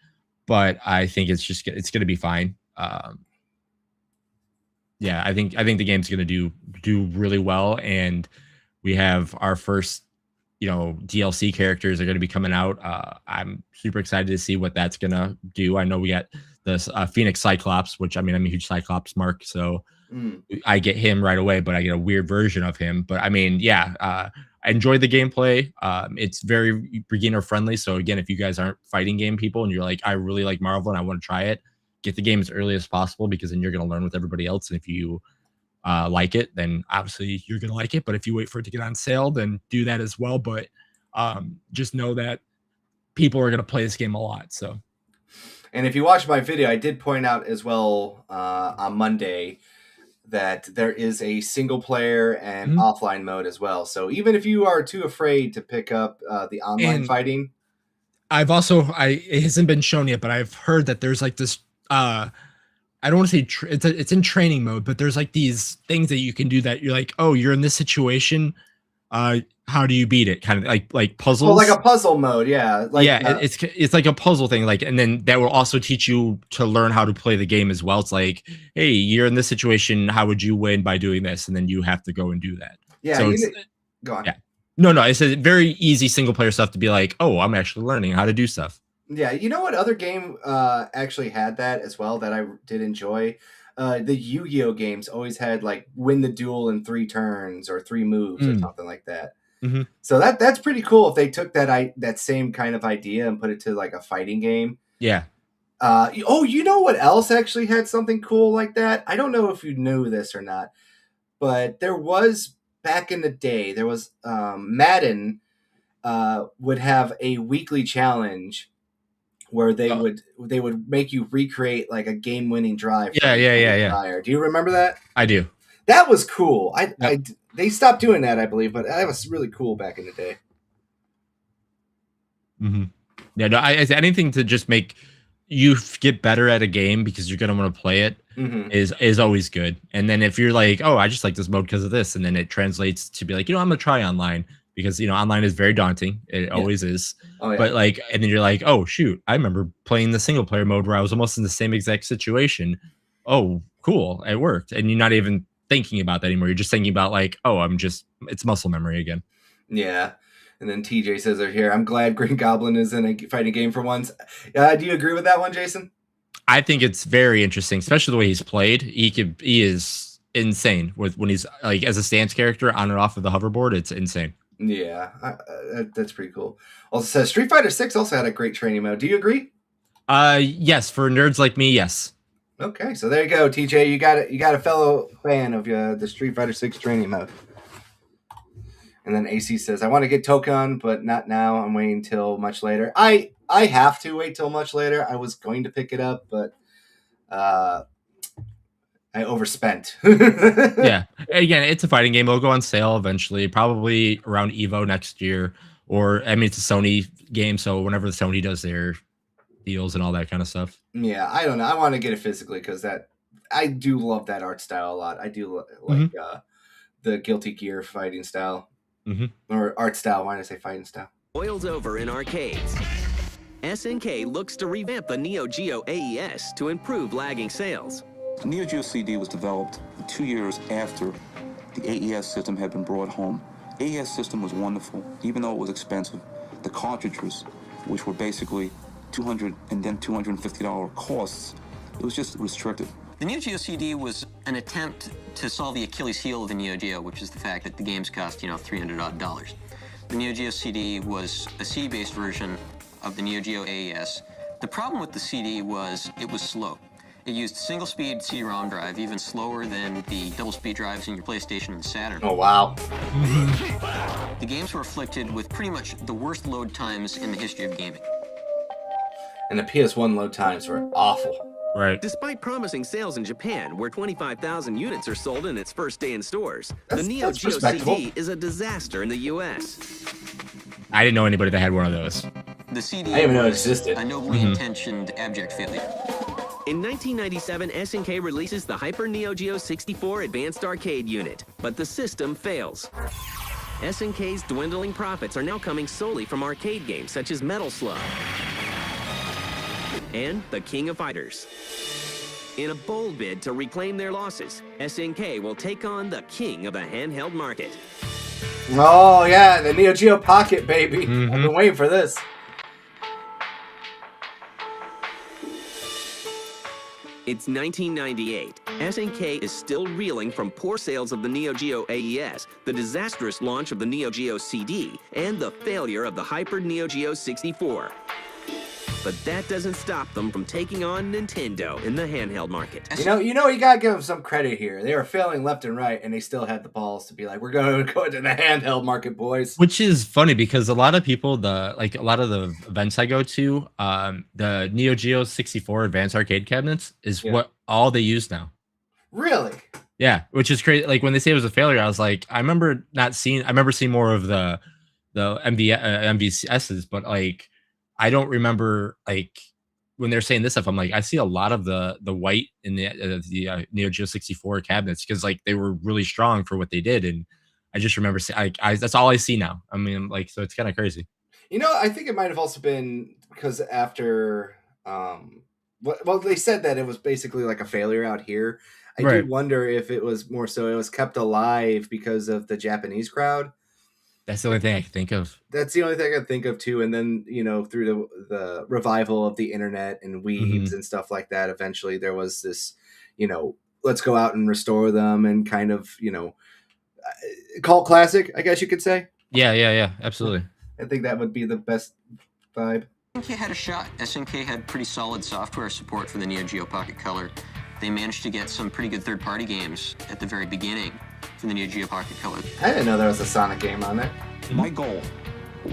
but I think it's going to be fine. Yeah, I think the game's going to do really well, and we have our first, DLC characters are going to be coming out. I'm super excited to see what that's going to do. I know we got this Phoenix Cyclops, which I'm a huge Cyclops mark, so I get him right away, but I get a weird version of him. But I enjoyed the gameplay. It's very beginner friendly. So again, if you guys aren't fighting game people and you're like, I really like Marvel and I want to try it, get the game as early as possible, because then you're going to learn with everybody else. And if you like it, then obviously you're going to like it. But if you wait for it to get on sale, then do that as well. But just know that people are going to play this game a lot. So, and if you watch my video, I did point out as well on Monday that there is a single player and offline mode as well. So even if you are too afraid to pick up the online fighting, it hasn't been shown yet, but I've heard that there's like this, I don't want to say it's in training mode, but there's like these things that you can do that you're like, oh, you're in this situation. How do you beat it? Kind of like puzzles. Well, like a puzzle mode, yeah. It's like a puzzle thing. Like, and then that will also teach you to learn how to play the game as well. It's like, hey, you're in this situation. How would you win by doing this? And then you have to go and do that. Yeah. So go on. Yeah. No. It's a very easy single player stuff to be like, oh, I'm actually learning how to do stuff. Yeah. You know what other game actually had that as well that I did enjoy? The Yu-Gi-Oh games always had like win the duel in 3 turns or 3 moves or something like that. Mm-hmm. So that's pretty cool if they took that same kind of idea and put it to like a fighting game. Yeah. You know what else actually had something cool like that? I don't know if you knew this or not, but there was back in the day, there was Madden would have a weekly challenge where they would make you recreate like a game-winning drive. Yeah. Do you remember that? I do. That was cool. They stopped doing that, I believe, but that was really cool back in the day. Mm-hmm. Yeah, no, anything to just make you get better at a game because you're gonna want to play it is always good. And then if you're like, oh, I just like this mode because of this, and then it translates to be like, I'm gonna try online because online is very daunting. It always is. Oh, yeah. But like, and then you're like, oh shoot, I remember playing the single player mode where I was almost in the same exact situation. Oh, cool, it worked, and you're not even thinking about that anymore. You're just thinking about like, oh, it's muscle memory again. Yeah. And then TJ says over here, I'm glad Green Goblin is in a fighting game for once. Do you agree with that one, Jason? I think it's very interesting, especially the way he's played. He is insane when he's like as a stance character on and off of the hoverboard. It's insane. Yeah, that's pretty cool. Also says Street Fighter 6 also had a great training mode. Do you agree? Yes, for nerds like me, yes. Okay, so there you go, TJ. You got a fellow fan of the Street Fighter 6 training mode. And then AC says, I want to get Tokon, but not now. I'm waiting till much later. I have to wait till much later. I was going to pick it up, but I overspent. Yeah. Again, it's a fighting game. It'll go on sale eventually, probably around EVO next year. Or, I mean, it's a Sony game, so whenever the Sony does their deals and all that kind of stuff. Yeah, I don't know. I want to get it physically because I do love that art style a lot. I do like the Guilty Gear fighting style. Or art style. Why did I say fighting style? Boils over in arcades. SNK looks to revamp the Neo Geo AES to improve lagging sales. The Neo Geo CD was developed 2 years after the AES system had been brought home. AES system was wonderful, even though it was expensive. The cartridges, which were basically $200 and then $250 costs, it was just restricted. The Neo Geo CD was an attempt to solve the Achilles heel of the Neo Geo, which is the fact that the games cost, $300 odd. The Neo Geo CD was a CD-based version of the Neo Geo AES. The problem with the CD was it was slow. It used single-speed CD-ROM drive, even slower than the double-speed drives in your PlayStation and Saturn. Oh, wow. The games were afflicted with pretty much the worst load times in the history of gaming. And the PS1 load times were awful. Right. Despite promising sales in Japan, where 25,000 units are sold in its first day in stores, the Neo Geo CD is a disaster in the U.S. I didn't know anybody that had one of those. The CD I didn't even know it existed. A nobly intentioned abject failure. In 1997, SNK releases the Hyper Neo Geo 64 Advanced Arcade unit, but the system fails. SNK's dwindling profits are now coming solely from arcade games such as Metal Slug and The King of Fighters. In a bold bid to reclaim their losses, SNK will take on the king of the handheld market. Oh, yeah, the Neo Geo Pocket, baby. I've been waiting for this. It's 1998. SNK is still reeling from poor sales of the Neo Geo AES, the disastrous launch of the Neo Geo CD, and the failure of the Hyper Neo Geo 64. But that doesn't stop them from taking on Nintendo in the handheld market. You gotta give them some credit here. They were failing left and right, and they still had the balls to be like, "We're going to go into the handheld market, boys." Which is funny because a lot of people, a lot of the events I go to, the Neo Geo 64 Advanced Arcade cabinets is what all they use now. Really? Yeah, which is crazy. Like when they say it was a failure, I was like, I remember seeing more of the MVSs, but like I don't remember like when they're saying this stuff. I'm like, I see a lot of the white in the Neo Geo 64 cabinets because like they were really strong for what they did, and I just remember saying, that's all I see now. I mean, like, so it's kind of crazy. I think it might have also been because after, well, they said that it was basically like a failure out here. I do wonder if it was more so it was kept alive because of the Japanese crowd. That's the only thing I can think of. That's the only thing I can think of too. And then, through the revival of the internet and weebs and stuff like that, eventually there was this, let's go out and restore them and kind of, cult classic, I guess you could say. Yeah, absolutely. I think that would be the best vibe. SNK had a shot. SNK had pretty solid software support for the Neo Geo Pocket Color. They managed to get some pretty good third-party games at the very beginning for the Neo Geo Pocket Color. I didn't know there was a Sonic game on there. My goal,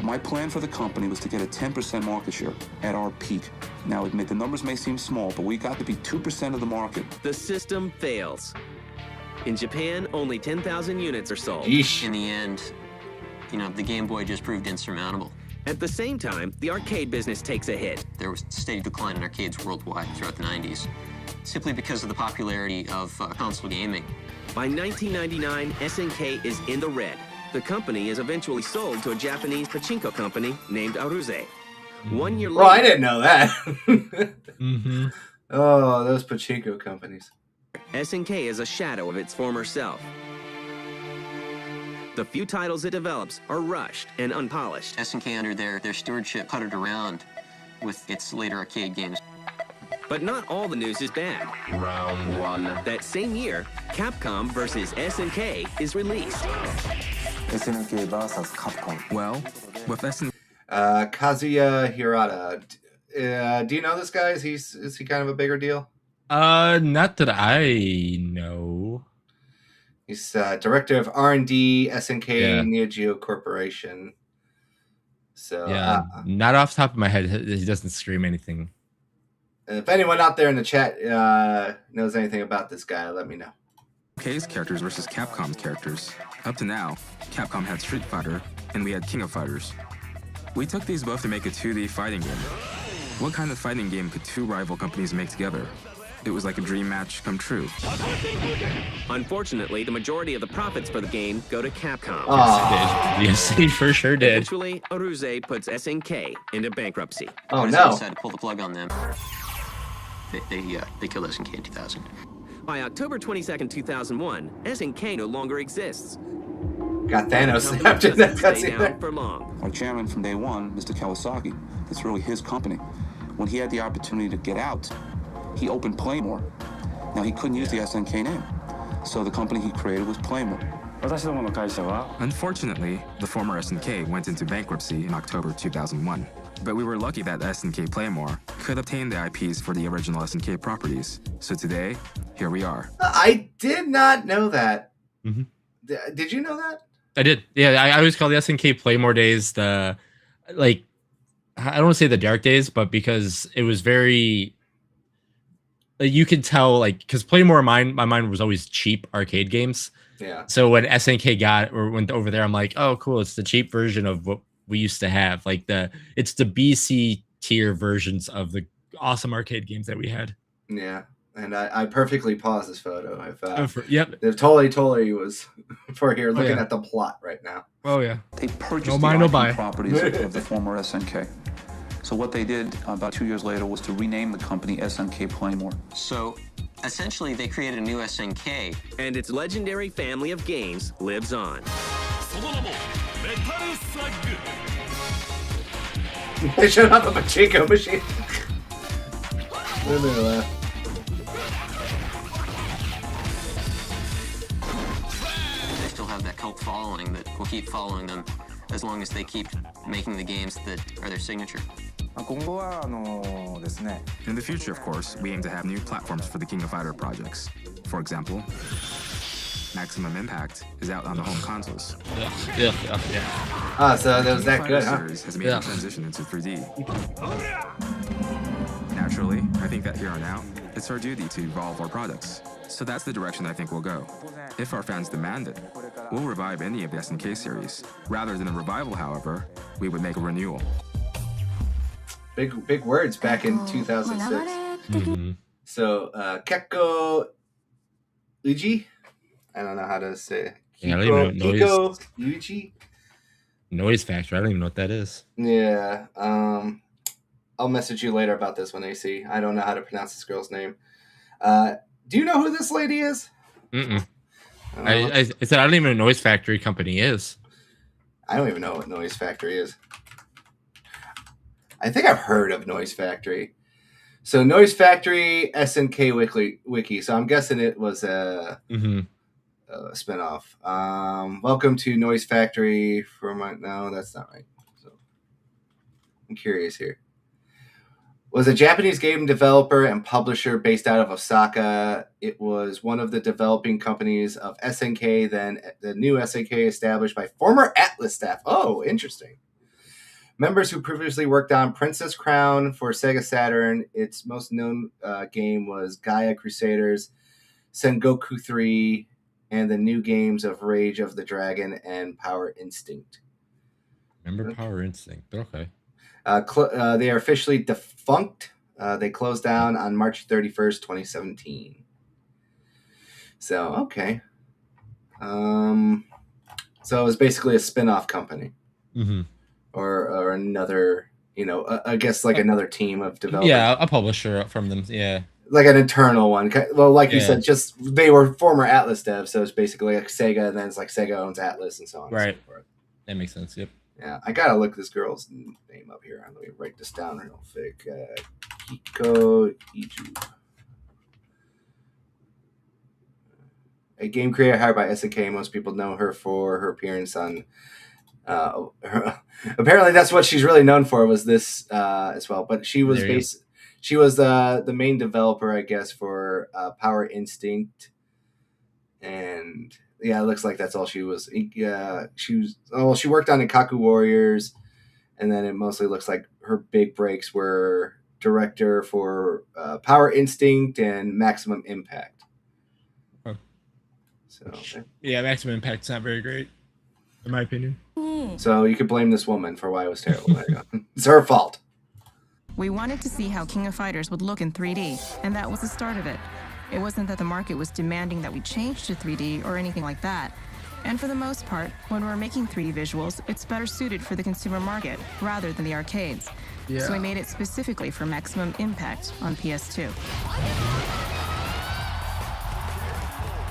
my plan for the company was to get a 10% market share at our peak. Now, admit the numbers may seem small, but we got to be 2% of the market. The system fails. In Japan, only 10,000 units are sold. Yeesh. In the end, the Game Boy just proved insurmountable. At the same time, the arcade business takes a hit. There was a steady decline in arcades worldwide throughout the 90s, simply because of the popularity of console gaming. By 1999, SNK is in the red. The company is eventually sold to a Japanese pachinko company named Aruze. 1 year later... Well, I didn't know that. Oh, those pachinko companies. SNK is a shadow of its former self. The few titles it develops are rushed and unpolished. SNK, under their stewardship, puttered around with its later arcade games. But not all the news is bad. Round one. That same year, Capcom vs. SNK is released. SNK versus Capcom. Well, with SNK... Kazuya Hirata. Do you know this guy? Is he kind of a bigger deal? Not that I know. He's director of R&D, SNK Neo Geo Corporation. So yeah, not off the top of my head. He doesn't scream anything. If anyone out there in the chat knows anything about this guy, let me know. SNK's characters versus Capcom's characters. Up to now, Capcom had Street Fighter, and we had King of Fighters. We took these both to make a 2D fighting game. What kind of fighting game could two rival companies make together? It was like a dream match come true. Unfortunately, the majority of the profits for the game go to Capcom. Yes, he for sure did. Eventually, Aruze puts SNK into bankruptcy. Oh, Aruze no. decided to pull the plug on them. They killed SNK in 2000. By October 22nd, 2001, SNK no longer exists. Got Thanos The after company that. doesn't stay down for long. Our chairman from day one, Mr. Kawasaki, that's really his company. When he had the opportunity to get out, he opened Playmore. Now, he couldn't use the SNK name, so the company he created was Playmore. Unfortunately, the former SNK went into bankruptcy in October 2001. But we were lucky that SNK Playmore could obtain the IPs for the original SNK properties. So today, here we are. I did not know that. Did you know that? I did. Yeah, I always call the SNK Playmore days the, like, I don't want to say the dark days, but because it was very, like, you could tell, like, because Playmore, my mind was always cheap arcade games. Yeah. So when SNK went over there, I'm like, oh, cool. It's the cheap version of what we used to have. Like it's the BC tier versions of the awesome arcade games that we had. Yeah. And I perfectly paused this photo. Yep. It totally was for here looking at the plot right now. Oh, yeah. They purchased No buy, no buy. properties of the former SNK. So what they did about 2 years later was to rename the company SNK Playmore. So essentially, they created a new SNK. And its legendary family of games lives on. They showed up a pachinko machine. Really laugh. They still have that cult following that will keep following them as long as they keep making the games that are their signature. 今後はですね In the future, of course, we aim to have new platforms for the King of Fighter projects. For example, Maximum Impact is out on the home consoles. Yeah. Ah, so that was King that of good, Fighter huh? series has made a transition into 3D. Naturally, I think that here on out, it's our duty to evolve our products. So that's the direction I think we'll go. If our fans demand it, we'll revive any of the SNK series. Rather than a revival, however, we would make a renewal. Big words back in 2006. So Kekko Uji, I don't know how to say it. Yeah, I don't even know Kiko Yuji. Noise Factory. I don't even know what that is. Yeah. I'll message you later about this one, AC. I don't know how to pronounce this girl's name. Do you know who this lady is? I said I don't even know what Noise Factory company is. I don't even know what Noise Factory is. I think I've heard of Noise Factory. So Noise Factory SNK wiki. So I'm guessing it was a spinoff. Welcome to Noise Factory for my. No, that's not right. So I'm curious here. Was a Japanese game developer and publisher based out of Osaka. It was one of the developing companies of SNK, then the new SNK established by former Atlas staff. Oh, interesting. Members who previously worked on Princess Crown for Sega Saturn. Its most known game was Gaia Crusaders, Sengoku 3, and the new games of Rage of the Dragon and Power Instinct. Remember Power Instinct? Okay. They are officially defunct. They closed down on March 31st, 2017. So, okay. So it was basically a spin-off company. Or another, I guess like another team of developers. Yeah, a publisher from them. Yeah. Like an internal one. Well, like you said, just they were former Atlas devs, so it's basically like Sega, and then it's like Sega owns Atlas and so on and so forth. That makes sense, yep. Yeah, I gotta look this girl's name up here. Let me write this down real quick. Kiko Iju. A game creator hired by SNK. Most people know her for her appearance on apparently that's what she's really known for, was this as well. But she was the main developer, I guess, for Power Instinct, and yeah, it looks like that's all she was. She worked on Ikaku Warriors, and then it mostly looks like her big breaks were director for Power Instinct and Maximum Impact. So yeah, Maximum Impact's not very great, in my opinion. So you could blame this woman for why it was terrible. There you go. It's her fault. We wanted to see how King of Fighters would look in 3D, and that was the start of it. It wasn't that the market was demanding that we change to 3D or anything like that. And for the most part, when we're making 3D visuals, it's better suited for the consumer market rather than the arcades. Yeah. So we made it specifically for Maximum Impact on PS2.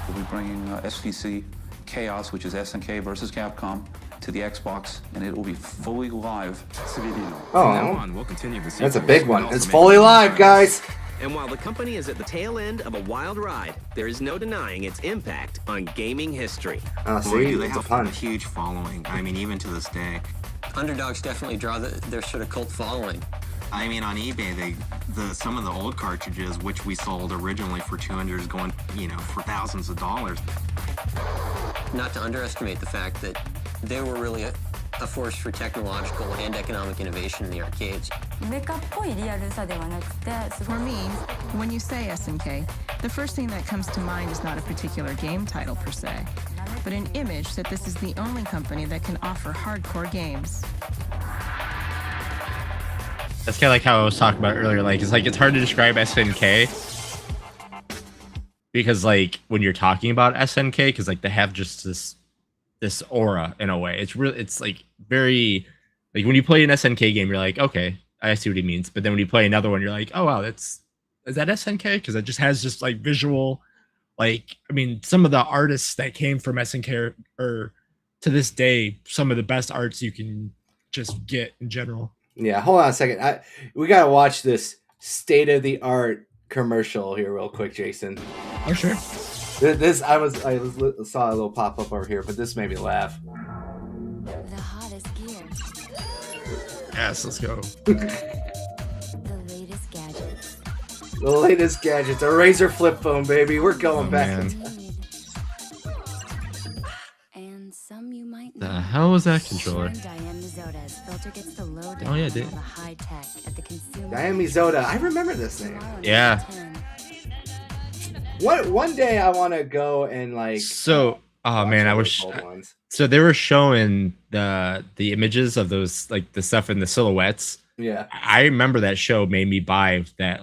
We'll be bringing SVC Chaos, which is SNK versus Capcom, to the Xbox, and it will be fully live. From now on, we'll continue the That's a sequels, big one. but also It's make fully new live, titles. guys. And while the company is at the tail end of a wild ride, there is no denying its impact on gaming history. Oh, Boy, see, do they it's a have a pun. huge following. I mean, even to this day. Underdogs definitely draw their sort of cult following. I mean, on eBay, some of the old cartridges, which we sold originally for $200, is going, for thousands of dollars. Not to underestimate the fact that they were really a force for technological and economic innovation in the arcades. For me, when you say SNK, the first thing that comes to mind is not a particular game title per se, but an image that this is the only company that can offer hardcore games. That's kind of like how I was talking about earlier. It's hard to describe SNK because when you're talking about SNK, because they have just this aura in a way. It's very when you play an SNK game, you're like, okay, I see what he means. But then when you play another one, you're like, oh wow, is that SNK? Because it just has visual, some of the artists that came from SNK are to this day some of the best arts you can just get in general. Yeah, hold on a second. We gotta watch this state-of-the-art commercial here real quick, Jason. Oh sure. This I saw a little pop up over here, but this made me laugh. The hottest gear. Yes, let's go. The latest gadgets, a Razor flip phone, baby. We're going back man. in time. And some you might The know. hell was that controller? Diane Mizota's filter gets the low Oh, yeah, down dude. on the high tech at the consumer. Diane Mizota. I remember this name. Yeah. One day I want to go and like. So, oh watch man, I all wish. those old ones. So they were showing the images of those, like the stuff in the silhouettes. Yeah. I remember that show made me buy that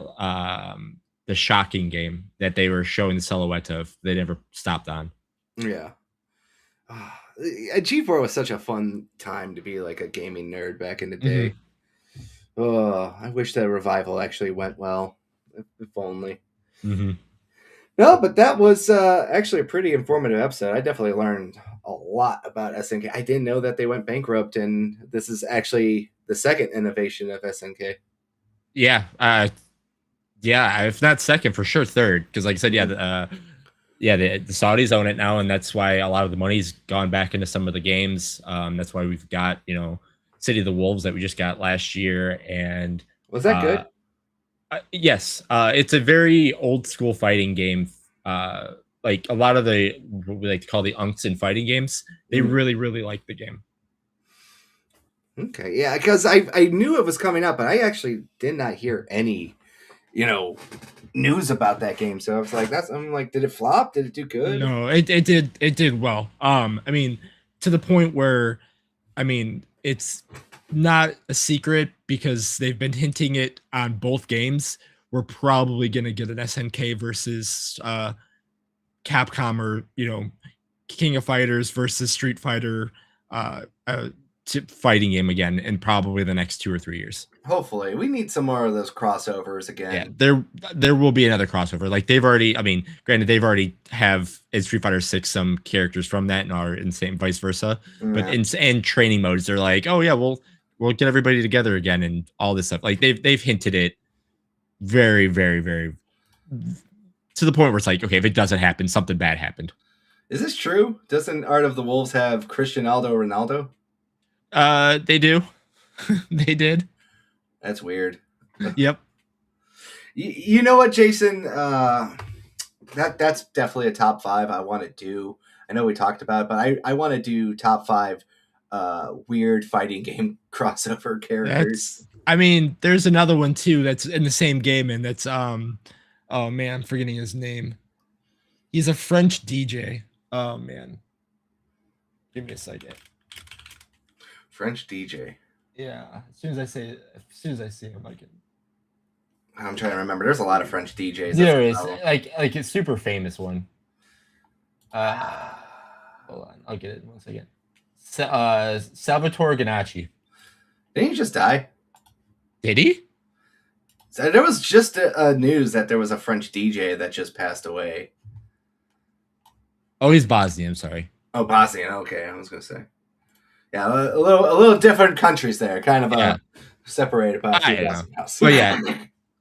the Shocking game that they were showing the silhouette of. They never stopped on. Yeah. G4 was such a fun time to be like a gaming nerd back in the day. Oh, I wish that revival actually went well. If only. Mm-hmm. No, but that was actually a pretty informative episode. I definitely learned a lot about SNK. I didn't know that they went bankrupt, and this is actually the second innovation of SNK. Yeah. Yeah. If not second, for sure third. Because like I said, the Saudis own it now, and that's why a lot of the money's gone back into some of the games. That's why we've got, City of the Wolves that we just got last year. And was that good? Yes. It's a very old school fighting game. Like a lot of the, what we like to call the unks in fighting games, they really, really like the game. Okay. Yeah, because I knew it was coming up, but I actually did not hear any, news about that game. So I was like, I'm like, did it flop? Did it do good? No, it did well. I mean, to the point where, it's not a secret because they've been hinting it on both games. We're probably gonna get an SNK versus Capcom, or King of Fighters versus Street Fighter fighting game again in probably the next 2 or 3 years. Hopefully, we need some more of those crossovers again. Yeah, there will be another crossover. Like they've already, granted, they've already have in Street Fighter 6 some characters from that and are in same vice versa. Yeah. But in training modes, they're like, oh yeah, we'll get everybody together again and all this stuff. Like they've hinted it very, very, very to the point where it's like, okay, if it doesn't happen, something bad happened. Is this true? Doesn't Art of the Wolves have Cristiano Ronaldo? They do. They did. That's weird. Yep. You know what, Jason? That's definitely a top 5 I want to do. I know we talked about it, but I want to do top 5 weird fighting game crossover characters. There's another one too that's in the same game, and that's oh man, I'm forgetting his name. He's a French DJ. Oh man. Give me a second. French DJ. Yeah, as soon as I see him, I can. I'm trying to remember. There's a lot of French DJs. There is like a super famous one. Hold on, I'll get it in 1 second. Salvatore Ganacci. Didn't he just die? Did he? So there was just a news that there was a French DJ that just passed away. Oh, he's Bosnian. I'm sorry. Oh, Bosnian. Okay, I was gonna say. Yeah, a little different countries there, kind of separated by a few thousand miles. But yeah,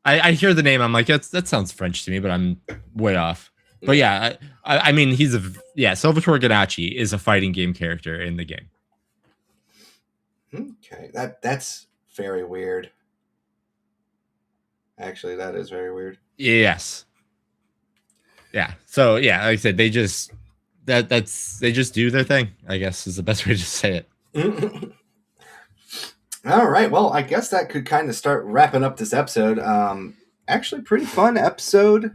I hear the name. I'm like, that sounds French to me, but I'm way off. But yeah, I mean, Salvatore Ganacci is a fighting game character in the game. Okay, that's very weird. Actually, that is very weird. Yes. Yeah. So yeah, like I said, they just do their thing, I guess is the best way to say it. All right. Well, I guess that could kind of start wrapping up this episode. Actually, pretty fun episode.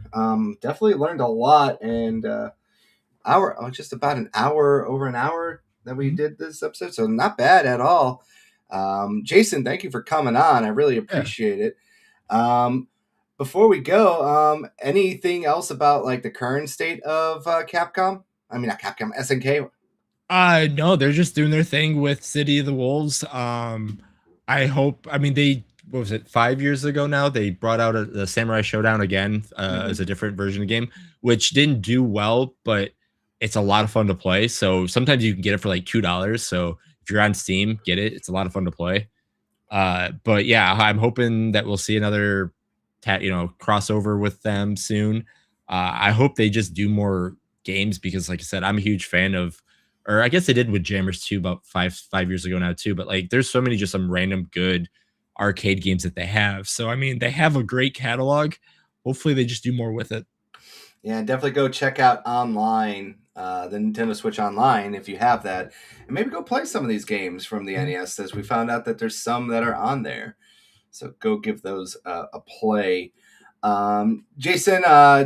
Definitely learned a lot, and just about over an hour that we did this episode, so not bad at all. Jason, thank you for coming on. I really appreciate it. Before we go, anything else about like the current state of Capcom? I mean, not Capcom, SNK. No, they're just doing their thing with City of the Wolves. I hope. What was it? 5 years ago now, they brought out the Samurai Showdown again as a different version of the game, which didn't do well, but it's a lot of fun to play. So sometimes you can get it for like $2. So if you're on Steam, get it. It's a lot of fun to play. But yeah, I'm hoping that we'll see another crossover with them soon. I hope they just do more games because, like I said, I'm a huge fan of, or I guess they did with Jammers 2 about five years ago now too. But like, there's so many just some random good arcade games that they have. So I mean, they have a great catalog. hopefully they just do more with it. Yeah, definitely go check out online, the Nintendo Switch Online if you have that, and maybe go play some of these games from the NES. As we found out that there's some that are on there, so go give those a play. Jason,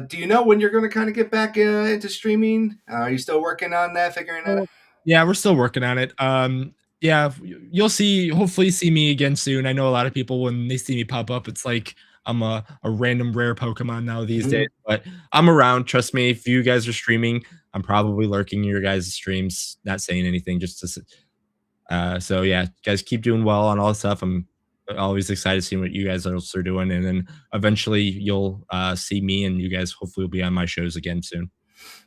do you know when you're going to kind of get back into streaming? Are you still working on that, figuring that out? Yeah, we're still working on it. Yeah, you'll hopefully see me again soon. I know a lot of people when they see me pop up, it's like I'm a random rare Pokemon now these days. But I'm around. Trust me. If you guys are streaming, I'm probably lurking in your guys' streams, not saying anything, just to. So yeah, guys, keep doing well on all this stuff. I'm always excited to see what you guys else are doing, and then eventually you'll see me, and you guys hopefully will be on my shows again soon.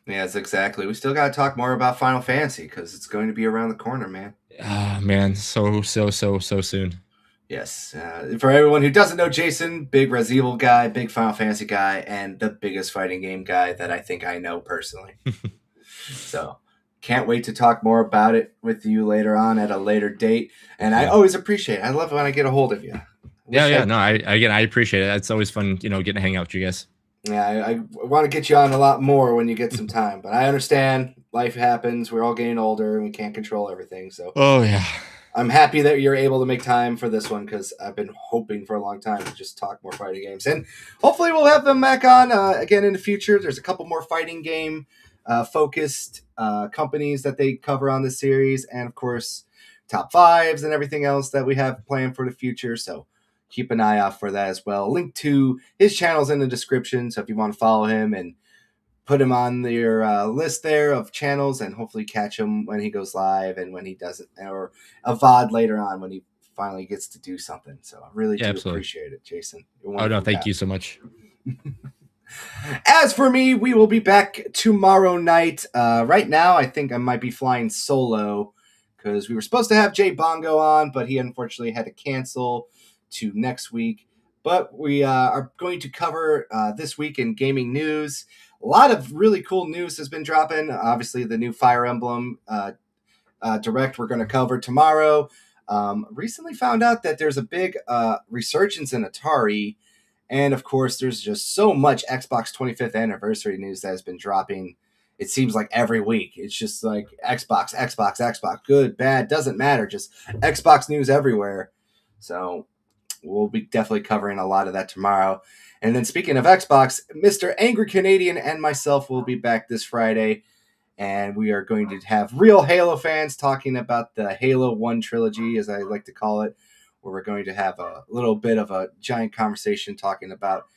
Yes, exactly. We still got to talk more about Final Fantasy because it's going to be around the corner, man. Ah, man, so soon. Yes. For everyone who doesn't know Jason, big Resident Evil guy, big Final Fantasy guy, and the biggest fighting game guy that I think I know personally. So can't wait to talk more about it with you later on at a later date. And I always appreciate it. I love it when I get a hold of you. I appreciate it. It's always fun, getting to hang out with you guys. Yeah, I want to get you on a lot more when you get some time, but I understand life happens. We're all getting older and we can't control everything. So, yeah, I'm happy that you're able to make time for this one because I've been hoping for a long time to just talk more fighting games, and hopefully we'll have them back on again in the future. There's a couple more fighting game focused companies that they cover on the series, and of course, top fives and everything else that we have planned for the future. So keep an eye out for that as well. Link to his channel's in the description, so if you want to follow him and put him on your list there of channels, and hopefully catch him when he goes live and when he does it, or a VOD later on when he finally gets to do something. So I really do appreciate it, Jason. Oh no, thank you so much. As for me, we will be back tomorrow night. Right now, I think I might be flying solo because we were supposed to have Jay Bongo on, but he unfortunately had to cancel to next week. But we are going to cover this week in gaming news. A lot of really cool news has been dropping. Obviously, the new Fire Emblem Direct we're going to cover tomorrow. Recently found out that there's a big resurgence in Atari. And, of course, there's just so much Xbox 25th anniversary news that has been dropping. It seems like every week. It's just like Xbox. Good, bad, doesn't matter. Just Xbox news everywhere. So we'll be definitely covering a lot of that tomorrow. And then speaking of Xbox, Mr. Angry Canadian and myself will be back this Friday. And we are going to have real Halo fans talking about the Halo 1 trilogy, as I like to call it, where we're going to have a little bit of a giant conversation talking about,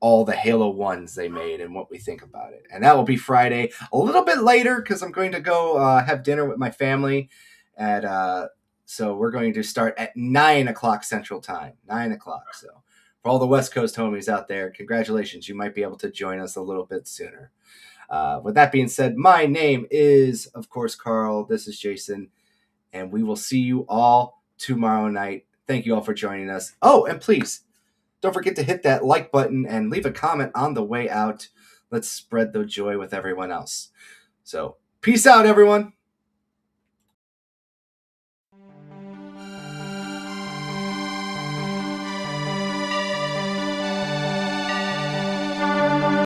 all the Halo 1s they made and what we think about it. And that will be Friday, a little bit later, because I'm going to go have dinner with my family so we're going to start at 9 o'clock Central Time. 9 o'clock. So for all the West Coast homies out there, congratulations. You might be able to join us a little bit sooner. With that being said, my name is, of course, Carl. This is Jason. And we will see you all tomorrow night. Thank you all for joining us. Oh, and please, don't forget to hit that like button and leave a comment on the way out. Let's spread the joy with everyone else. So, peace out, everyone.